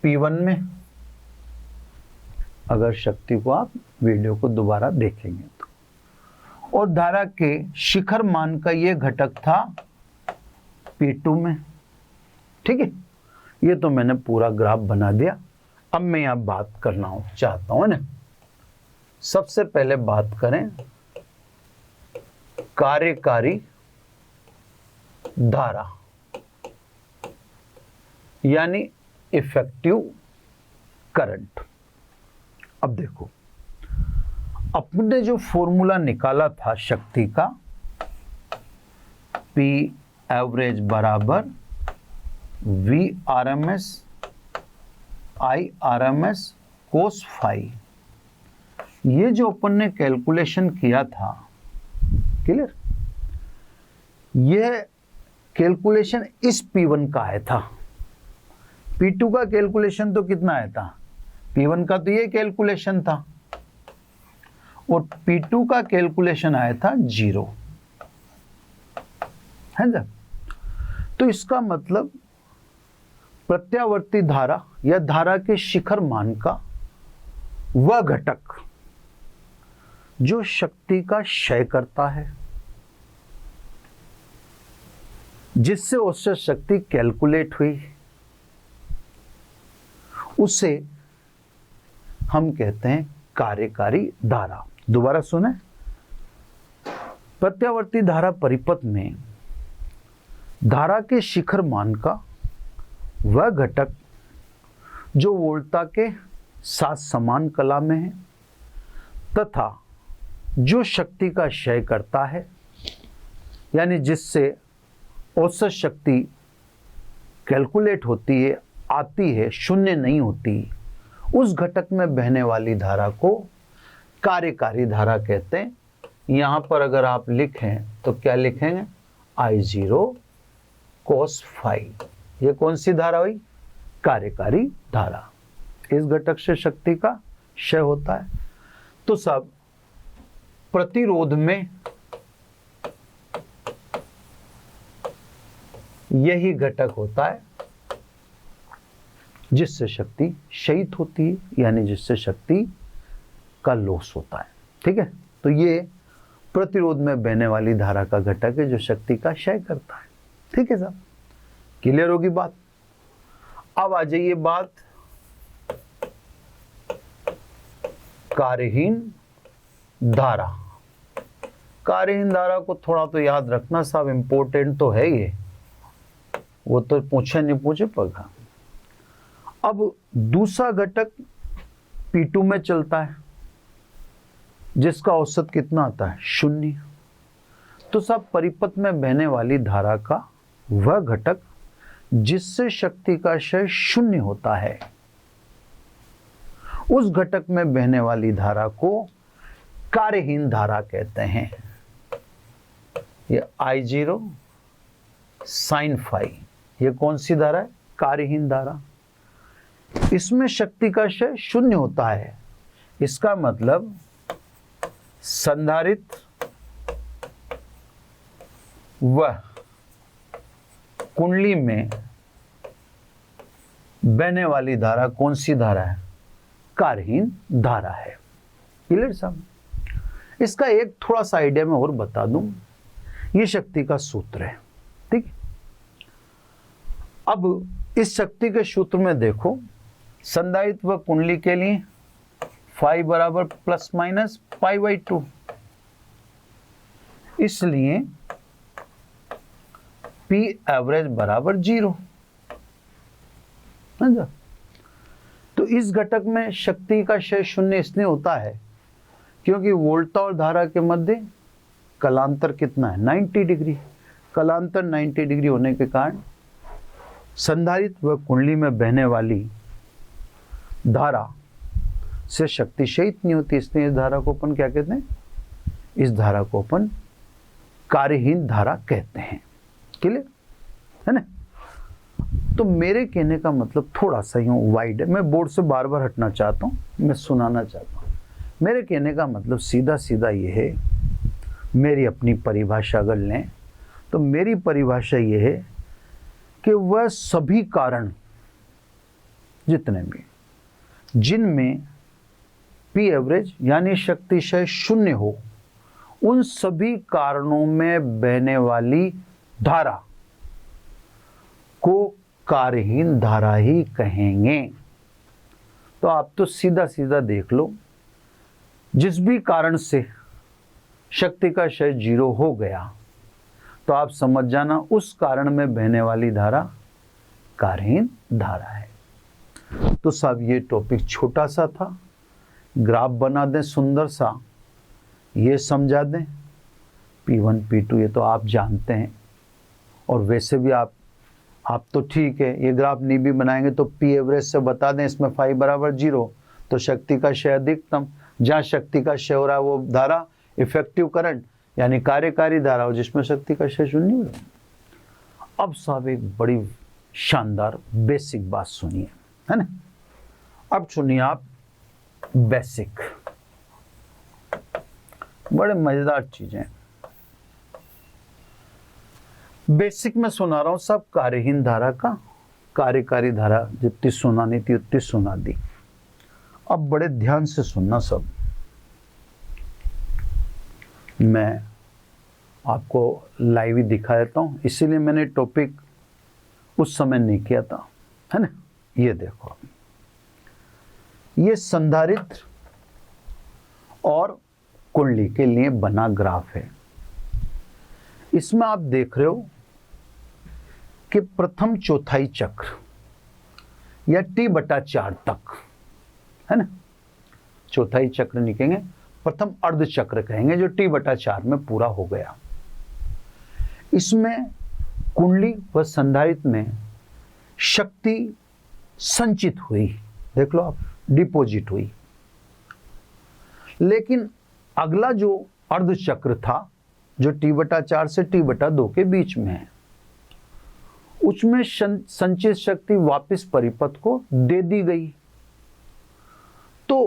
P1 में, अगर शक्ति को आप वीडियो को दोबारा देखेंगे तो, और धारा के शिखर मान का ये घटक था P2 में। ठीक है, ये तो मैंने पूरा ग्राफ बना दिया। अब मैं यहां बात करना चाहता हूं, है ना। सबसे पहले बात करें कार्यकारी धारा यानी इफेक्टिव करंट। अब देखो, अपने जो फॉर्मूला निकाला था शक्ति का, P एवरेज बराबर V RMS I RMS cos phi, ये जो अपन ने कैलकुलेशन किया था, क्लियर, यह कैलकुलेशन इस P1 का आया था। P2 का कैलकुलेशन तो कितना आया था, P1 का तो ये कैलकुलेशन था और P2 का कैलकुलेशन आया था 0, है ना। तो इसका मतलब प्रत्यावर्ती धारा या धारा के शिखर मान का वह घटक जो शक्ति का क्षय करता है, जिससे औसत शक्ति कैलकुलेट हुई, उसे हम कहते हैं कार्यकारी धारा। दोबारा सुने, प्रत्यावर्ती धारा परिपथ में धारा के शिखर मान का वह घटक जो वोल्टता के साथ समान कला में है तथा जो शक्ति का क्षय करता है, यानी जिससे औसत शक्ति कैलकुलेट होती है, आती है, शून्य नहीं होती, उस घटक में बहने वाली धारा को कार्यकारी धारा कहते हैं। यहां पर अगर आप लिखें तो क्या लिखेंगे, I0 cos फाई। ये कौन सी धारा हुई, कार्यकारी धारा। इस घटक से शक्ति का क्षय होता है। तो सब प्रतिरोध में यही घटक होता है जिससे शक्ति क्षयित होती है, यानी जिससे शक्ति का लॉस होता है। ठीक है, तो ये प्रतिरोध में बहने वाली धारा का घटक है जो शक्ति का क्षय करता है। ठीक है साहब, क्लियर होगी बात। अब आ जाइए बात कार्यहीन धारा। कार्यहीन धारा को थोड़ा तो याद रखना साहब, इंपॉर्टेंट तो है ये, वो तो पूछे नहीं पूछे पगा। अब दूसरा घटक P2 में चलता है जिसका औसत कितना आता है, 0। तो साहब परिपथ में बहने वाली धारा का वह घटक जिससे शक्ति का क्षय 0 होता है, उस घटक में बहने वाली धारा को कार्यहीन धारा कहते हैं। ये I0 sin फाई, ये कौन सी धारा है, कार्यहीन धारा। इसमें शक्ति का क्षय 0 होता है। इसका मतलब संधारित्र व कुंडली में बहने वाली धारा कौन सी धारा है, कार्यहीन धारा है। क्लियर साहब। इसका एक थोड़ा सा आइडिया मैं और बता दूं, ये शक्ति का सूत्र है। ठीक, अब इस शक्ति के सूत्र में देखो, संधारित्र व कुंडली के लिए फाई बराबर प्लस माइनस पाई बाई 2, इसलिए P एवरेज बराबर 0। तो इस घटक में शक्ति का क्षय 0 इसलिए होता है क्योंकि वोल्टता और धारा के मध्य कलांतर कितना है, 90 डिग्री। कलांतर 90 डिग्री होने के कारण संधारित्र व कुंडली में बहने वाली धारा से शक्ति क्षयित नहीं होती, इसलिए इस धारा को अपन क्या कहते हैं, इस धारा को अपन कार्यहीन धारा कहते हैं। क्लियर है ना। तो मेरे कहने का मतलब थोड़ा सा यूं वाइड है, मैं बोर्ड से बार बार हटना चाहता हूं, मैं सुनाना चाहता हूं। मेरे कहने का मतलब सीधा सीधा ये है, मेरी अपनी परिभाषा अगर लें तो मेरी परिभाषा ये है कि वह सभी कारण जितने भी जिनमें P एवरेज यानी शक्ति क्षय 0 हो, उन सभी कारणों में बहने वाली धारा को कार्यहीन धारा ही कहेंगे। तो आप तो सीधा सीधा देख लो, जिस भी कारण से शक्ति का क्षय 0 हो गया तो आप समझ जाना उस कारण में बहने वाली धारा कार्यहीन धारा है। तो साहब ये टॉपिक छोटा सा था, ग्राफ बना दें सुंदर सा ये समझा दें, P1 P2 ये तो आप जानते हैं, और वैसे भी आप तो ठीक है, ये ग्राफ नहीं भी बनाएंगे तो P एवरेज से बता दें इसमें फाई बराबर 0, तो शक्ति का क्षय अधिकतम, जहाँ शक्ति का क्षय हो रहा है वो धारा इफेक्टिव करंट यानी कार्यकारी धारा हो जिसमें शक्ति का क्षय 0 हो। अब साहब एक बड़ी शानदार बेसिक बात सुनिए, है ना। अब सुनिए आप बेसिक, बड़े मजेदार चीजें। बेसिक में सुना रहा हूं सब कार्यहीन धारा का, कार्यकारी धारा जितनी सुनानी थी उतनी सुना दी। अब बड़े ध्यान से सुनना सब। मैं आपको लाइव ही दिखा देता हूं, इसीलिए मैंने टॉपिक उस समय नहीं किया था, है ना। ये देखो, ये संधारित्र और कुंडली के लिए बना ग्राफ है। इसमें आप देख रहे हो कि प्रथम चौथाई चक्र या T/4 तक, है ना, चौथाई चक्र नहीं कहेंगे, प्रथम अर्ध चक्र कहेंगे जो T/4 में पूरा हो गया। इसमें कुंडली व संधारित्र में शक्ति संचित हुई, देख लो आप, डिपॉजिट हुई। लेकिन अगला जो अर्ध चक्र था जो T/4 से T/2 के बीच में है, उसमें संचित शक्ति वापस परिपथ को दे दी गई। तो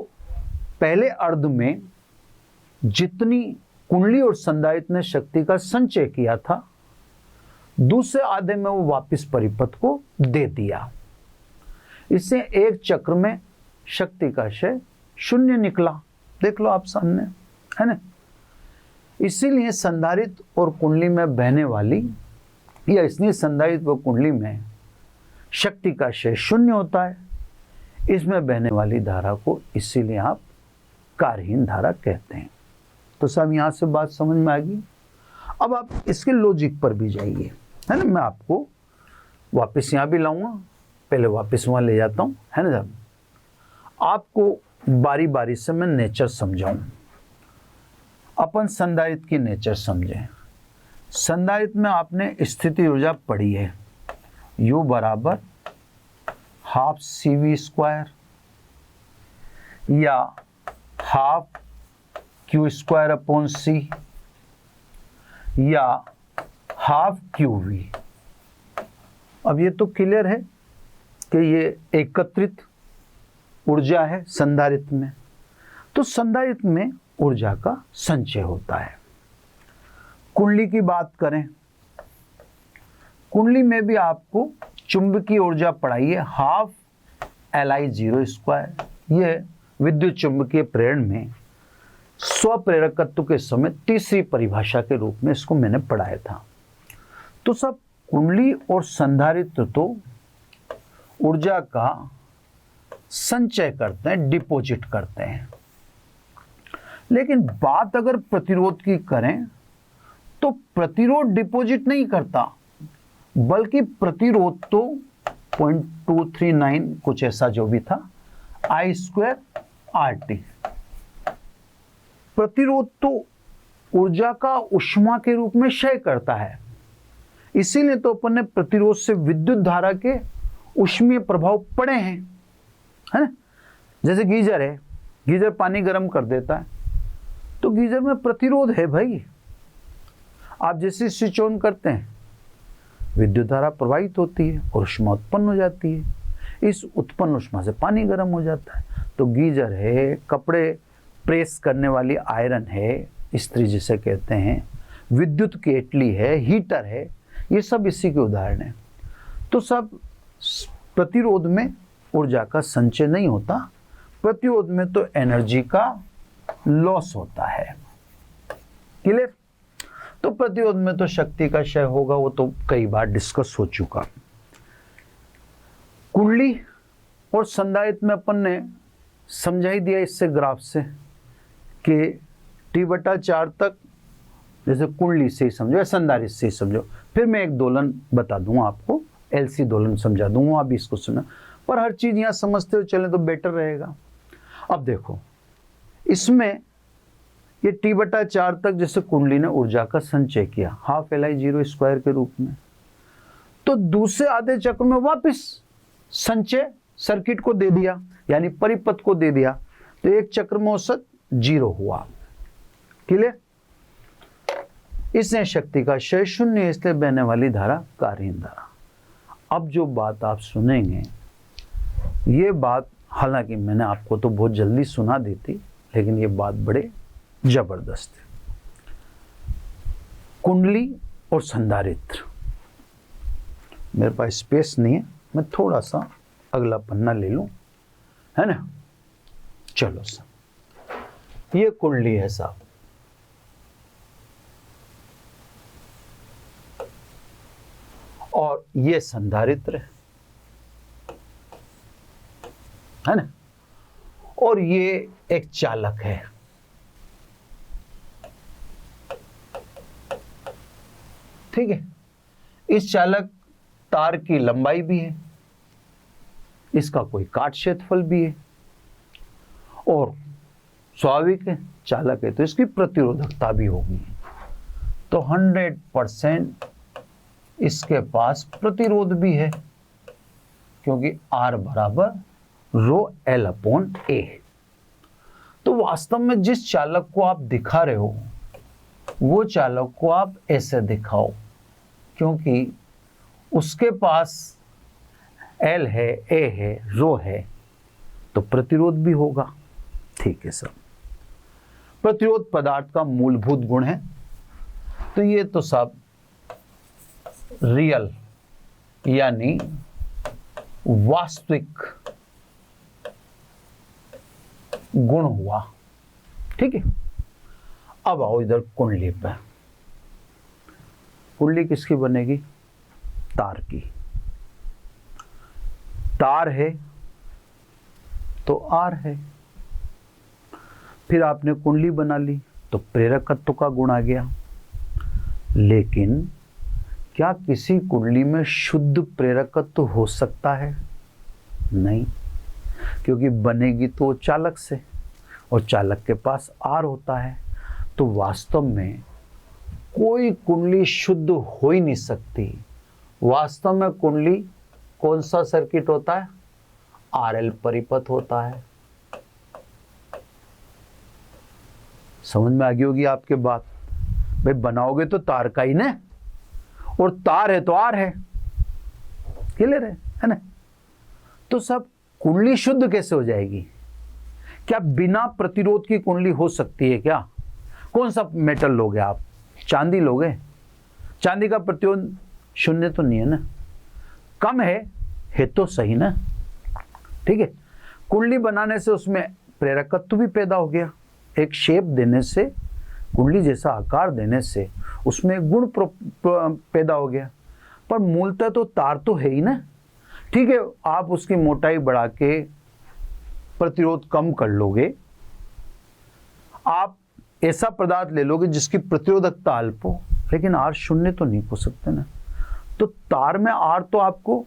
पहले अर्ध में जितनी कुंडली और संधारित्र ने शक्ति का संचय किया था, दूसरे आधे में वो वापस परिपथ को दे दिया। इससे एक चक्र में शक्ति का क्षय 0 निकला, देख लो आप सामने, है ना। इसीलिए संधारित्र और कुंडली में बहने वाली, या इसलिए संधारित्र व कुंडली में शक्ति का क्षय 0 होता है। इसमें बहने वाली धारा को इसीलिए आप कार्यहीन धारा कहते हैं। तो सब यहां से बात समझ में आ गई। अब आप इसके लॉजिक पर भी जाइए, है ना। मैं आपको वापस यहां भी लाऊंगा, पहले वापस वहां ले जाता हूं, है ना साहब। आपको बारी बारी से मैं नेचर समझाऊं। अपन संधारित्र की नेचर समझें। संधारित्र में आपने स्थिति ऊर्जा पढ़ी है, U बराबर ½ CV² या ½ Q²/C या ½ QV। अब ये तो क्लियर है कि ये एकत्रित ऊर्जा है संधारित्र में। तो संधारित्र में ऊर्जा का संचय होता है। कुंडली की बात करें, कुंडली में भी आपको चुंबकीय ऊर्जा पढ़ाई है, ½ Li02। ये विद्युत चुंबकीय प्रेरण में स्वप्रेरकत्व के समय तीसरी परिभाषा के रूप में इसको मैंने पढ़ाया था। तो सब कुंडली और संधारित्र तो ऊर्जा का संचय करते हैं, डिपॉजिट करते हैं। लेकिन बात अगर प्रतिरोध की करें तो प्रतिरोध डिपॉजिट नहीं करता, बल्कि प्रतिरोध तो 0.239 कुछ ऐसा जो भी था I²RT। प्रतिरोध तो ऊर्जा का ऊष्मा के रूप में क्षय करता है। इसीलिए तो अपन ने प्रतिरोध से विद्युत धारा के ऊष्मीय प्रभाव पड़े हैं, है ना। जैसे गीजर है, गीजर पानी गर्म कर देता है, तो गीजर में प्रतिरोध है भाई। आप जैसे स्विच ऑन करते हैं, विद्युत धारा प्रवाहित होती है और ऊष्मा उत्पन्न हो जाती है। इस उत्पन्न ऊष्मा से पानी गर्म हो जाता है। तो गीजर है, कपड़े प्रेस करने वाली आयरन है, इस्त्री जिसे कहते हैं, विद्युत केतली है, हीटर है, ये सब इसी के उदाहरण हैं। तो सब प्रतिरोध में ऊर्जा का संचय नहीं होता, प्रतिरोध में तो एनर्जी का लॉस होता है। क्लियर। तो प्रतिरोध में तो शक्ति का क्षय होगा, वो तो कई बार डिस्कस हो चुका। कुंडली और संधारित्र में अपन ने समझा ही दिया इससे ग्राफ से कि T/4 तक, जैसे कुंडली से ही समझो या संधारित्र से ही समझो। फिर मैं एक दोलन बता दूंगा आपको, LC दोलन समझा दूंगा, आप इसको सुना। पर हर चीज यहां समझते हुए चले तो बेटर रहेगा। अब देखो, इसमें ये T/4 तक जैसे कुंडली ने ऊर्जा का संचय किया हाफ Li0² के रूप में, तो दूसरे आधे चक्र में वापस संचय सर्किट को दे दिया, यानी परिपथ को दे दिया, तो एक चक्र में औसत 0 हुआ। क्लियर? इसने शक्ति का क्षय 0 है, इसलिए बहने वाली धारा कार्यहीन धारा। अब जो बात आप सुनेंगे, ये बात हालांकि मैंने आपको तो बहुत जल्दी सुना दी थी, लेकिन ये बात बड़े जबरदस्त है। कुंडली और संधारित्र, मेरे पास स्पेस नहीं है, मैं थोड़ा सा अगला पन्ना ले लूं, है ना? चलो साहब, ये कुंडली है साहब, और ये संधारित्र है ना, और ये एक चालक है। ठीक है, इस चालक तार की लंबाई भी है, इसका कोई काट क्षेत्रफल भी है, और स्वाभाविक है चालक है तो इसकी प्रतिरोधकता भी होगी। तो 100% इसके पास प्रतिरोध भी है, क्योंकि R बराबर ρL/A। तो वास्तव में जिस चालक को आप दिखा रहे हो वो चालक को आप ऐसे दिखाओ, क्योंकि उसके पास L है, A है, ρ है, तो प्रतिरोध भी होगा। ठीक है सर, प्रतिरोध पदार्थ का मूलभूत गुण है, तो ये तो सब रियल यानी वास्तविक गुण हुआ। ठीक है, अब आओ इधर कुंडली पर। कुंडली किसकी बनेगी? तार की। तार है तो आर है, फिर आपने कुंडली बना ली तो प्रेरकत्व का गुण आ गया। लेकिन क्या किसी कुंडली में शुद्ध प्रेरकत्व हो सकता है? नहीं, क्योंकि बनेगी तो चालक से, और चालक के पास आर होता है। तो वास्तव में कोई कुंडली शुद्ध हो ही नहीं सकती। वास्तव में कुंडली कौन सा सर्किट होता है? RL परिपथ होता है। समझ में आ गई होगी आपके बात। भाई बनाओगे तो तार का ही ना, और तार है तो आर है। क्लियर है ना? तो सब कुंडली शुद्ध कैसे हो जाएगी? क्या बिना प्रतिरोध की कुंडली हो सकती है क्या? कौन सा मेटल लोगे आप? चांदी लोगे? चांदी का प्रतिरोध 0 तो नहीं है ना, कम है तो सही ना। ठीक है, कुंडली बनाने से उसमें प्रेरकत्व भी पैदा हो गया, एक शेप देने से, कुंडली जैसा आकार देने से उसमें गुण पैदा हो गया। पर मूलतः तो तार तो है ही ना। ठीक है, आप उसकी मोटाई बढ़ा के प्रतिरोध कम कर लोगे, आप ऐसा पदार्थ ले लोगे जिसकी प्रतिरोधकता अल्प हो, लेकिन R 0 तो नहीं हो सकते ना। तो तार में R तो आपको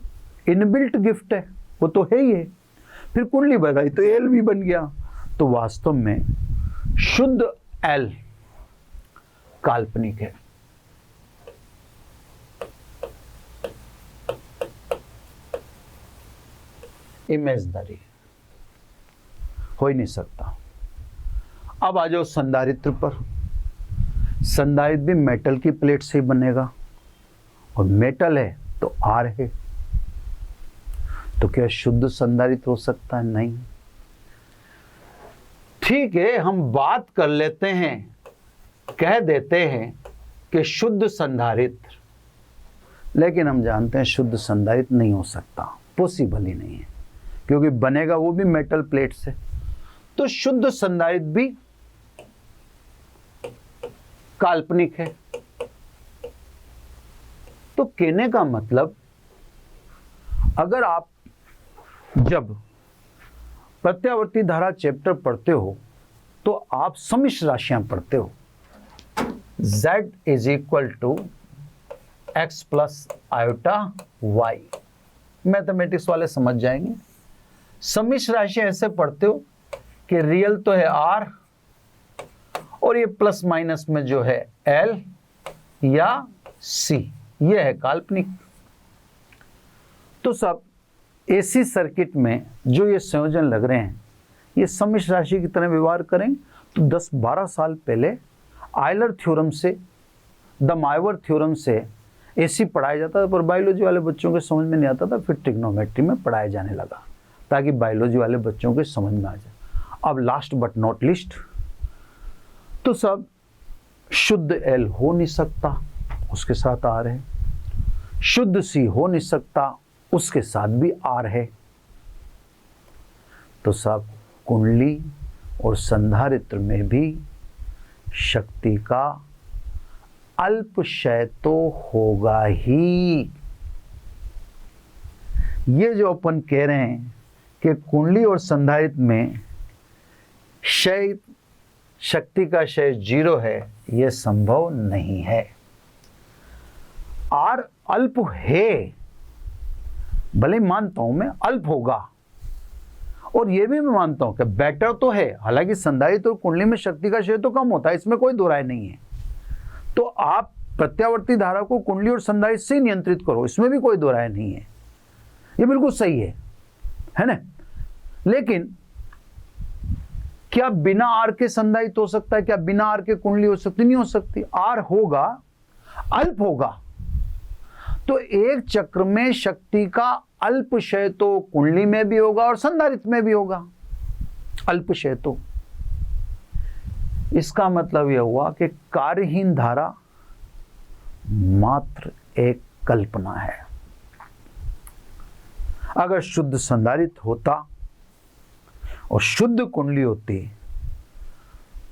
इनबिल्ट गिफ्ट है, वो तो है ही है। फिर कुंडली बनाई तो L भी बन गया। तो वास्तव में शुद्ध L काल्पनिक है। इमेजनरी हो ही नहीं सकता। अब आ जाओ संधारित्र पर। संधारित्र भी मेटल की प्लेट से ही बनेगा, और मेटल है तो R है। तो क्या शुद्ध संधारित्र हो सकता है? नहीं। ठीक है, हम बात कर लेते हैं, कह देते हैं कि शुद्ध संधारित्र, लेकिन हम जानते हैं शुद्ध संधारित्र नहीं हो सकता, पॉसिबल ही नहीं है, क्योंकि बनेगा वो भी मेटल प्लेट से। तो शुद्ध संधारित्र भी काल्पनिक है। तो कहने का मतलब, अगर आप जब प्रत्यावर्ती धारा चैप्टर पढ़ते हो तो आप समिश्र राशियां पढ़ते हो। Z = x + i y, mathematics वाले समझ जाएंगे। समिश्र राशि ऐसे पढ़ते हो कि रियल तो है R और ये प्लस माइनस में जो है L या C, ये है काल्पनिक। तो सब AC सर्किट में जो ये संयोजन लग रहे हैं ये सम्मिश्र राशि की तरह व्यवहार करें। तो 10-12 साल पहले आयलर थ्योरम से, द माइवर थ्योरम से AC पढ़ाया जाता था, पर बायोलॉजी वाले बच्चों के समझ में नहीं आता था। फिर ट्रिग्नोमेट्री में पढ़ाया जाने लगा ताकि बायोलॉजी वाले बच्चों के समझ में आ जाए। अब लास्ट बट नॉट लीस्ट, तो सब शुद्ध L हो नहीं सकता, उसके साथ R है। शुद्ध C हो नहीं सकता, उसके साथ भी R है। तो सब कुंडली और संधारित्र में भी शक्ति का अल्पक्षय तो होगा ही। ये जो अपन कह रहे हैं कि कुंडली और संधारित्र में क्षय, शक्ति का क्षय 0 है, यह संभव नहीं है। R अल्प है, भले मानता हूं मैं अल्प होगा, और यह भी मैं मानता हूं कि बेटर तो है। हालांकि संधारित्र और कुंडली में शक्ति का क्षय तो कम होता है, इसमें कोई दो राय नहीं है। तो आप प्रत्यावर्ती धारा को कुंडली और संधारित्र से नियंत्रित करो, इसमें भी कोई दो राय नहीं है, ये बिल्कुल सही है ना। लेकिन क्या बिना आर के संधारित्र हो सकता है? क्या बिना आर के कुंडली हो सकती? नहीं हो सकती। आर होगा, अल्प होगा। तो एक चक्र में शक्ति का अल्प क्षय तो कुंडली में भी होगा और संधारित्र में भी होगा, अल्प क्षय तो। इसका मतलब यह हुआ कि कार्यहीन धारा मात्र एक कल्पना है। अगर शुद्ध संधारित्र होता और शुद्ध कुंडली होती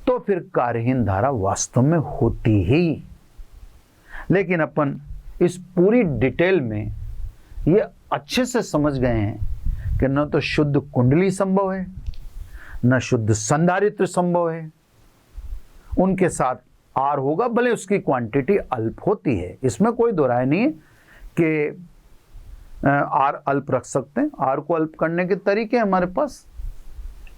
तो फिर कार्यहीन धारा वास्तव में होती ही। लेकिन अपन इस पूरी डिटेल में ये अच्छे से समझ गए हैं कि न तो शुद्ध कुंडली संभव है, न शुद्ध संधारित्र संभव है। उनके साथ आर होगा, भले उसकी क्वांटिटी अल्प होती है, इसमें कोई दो राय नहीं है कि आर अल्प रख सकते हैं। आर को अल्प करने के तरीके हमारे पास,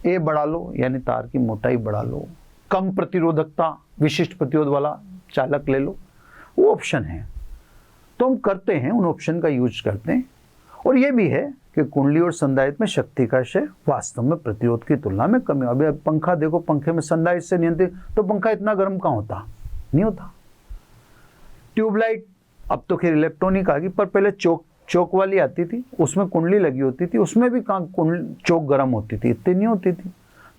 ए बढ़ा लो यानी तार की मोटाई बढ़ा लो, कम प्रतिरोधकता विशिष्ट प्रतिरोध वाला चालक ले लो, वो ऑप्शन है। तो हम करते हैं, उन ऑप्शन का यूज करते हैं। और ये भी है कि कुंडली और संधारित्र में शक्ति का क्षय वास्तव में प्रतिरोध की तुलना में कम है। अभी पंखा देखो, पंखे में संधारित्र से नियंत्रित, तो पंखा इतना गर्म कहाँ होता? नहीं होता। ट्यूबलाइट अब तो खैर इलेक्ट्रॉनिक आ गई, पर पहले चौक वाली आती थी, उसमें कुंडली लगी होती थी, उसमें भी कहाँ चौक गर्म होती थी, इतनी नहीं होती थी।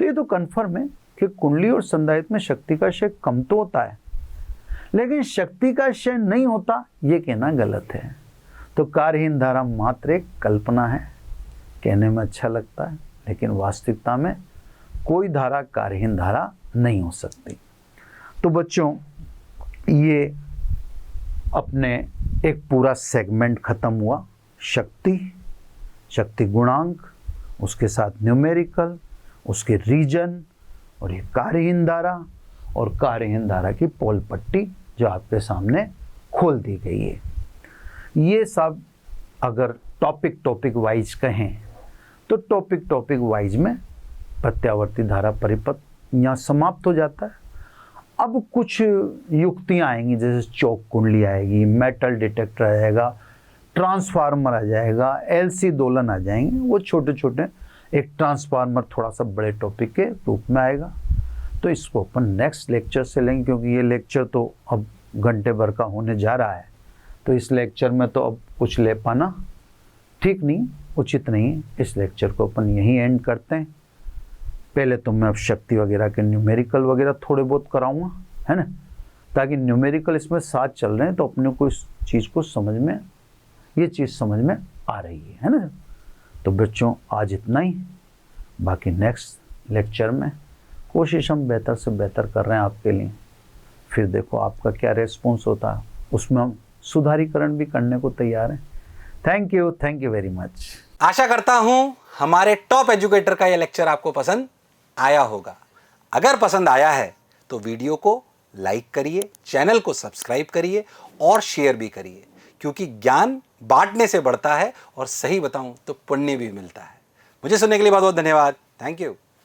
तो ये तो कन्फर्म है कि कुंडली और संधारित्र में शक्ति का क्षय कम तो होता है, लेकिन शक्ति का क्षय नहीं होता, ये कहना गलत है। तो कार्यहीन धारा मात्र एक कल्पना है, कहने में अच्छा लगता है, लेकिन वास्तविकता में कोई धारा कार्यहीन धारा नहीं हो सकती। तो बच्चों, ये अपने एक पूरा सेगमेंट खत्म हुआ। शक्ति गुणांक, उसके साथ न्यूमेरिकल, उसके रीजन, और ये कार्यहीन धारा और कार्यहीन धारा की पोल पट्टी जो आपके सामने खोल दी गई है। ये सब अगर टॉपिक वाइज कहें तो टॉपिक वाइज में प्रत्यावर्ती धारा परिपथ यहाँ समाप्त हो जाता है। अब कुछ युक्तियाँ आएंगी, जैसे चौक कुंडली आएगी, मेटल डिटेक्टर आ जाएगा, ट्रांसफार्मर आ जाएगा, एलसी दोलन आ जाएंगे। वो छोटे छोटे, एक ट्रांसफार्मर थोड़ा सा बड़े टॉपिक के रूप में आएगा। तो इसको अपन नेक्स्ट लेक्चर से लेंगे, क्योंकि ये लेक्चर तो अब घंटे भर का होने जा रहा है। तो इस लेक्चर में तो अब कुछ ले पाना ठीक नहीं, उचित नहीं। इस लेक्चर को अपन यहीं एंड करते हैं। पहले तो मैं अब शक्ति वगैरह के न्यूमेरिकल वगैरह थोड़े बहुत कराऊंगा, है ना, ताकि न्यूमेरिकल इसमें साथ चल रहे हैं तो अपने को इस चीज़ को समझ में, ये चीज़ समझ में आ रही है ना। तो बच्चों, आज इतना ही। बाकी नेक्स्ट लेक्चर में कोशिश हम बेहतर से बेहतर कर रहे हैं आपके लिए। फिर देखो आपका क्या रेस्पॉन्स होता है, उसमें हम सुधारीकरण भी करने को तैयार हैं। Thank you very much. आशा करता हूं हमारे टॉप एजुकेटर का यह लेक्चर आपको पसंद आया होगा। अगर पसंद आया है तो वीडियो को लाइक करिए, चैनल को सब्सक्राइब करिए और शेयर भी करिए, क्योंकि ज्ञान बांटने से बढ़ता है और सही बताऊं तो पुण्य भी मिलता है। मुझे सुनने के लिए बहुत बहुत धन्यवाद। Thank you.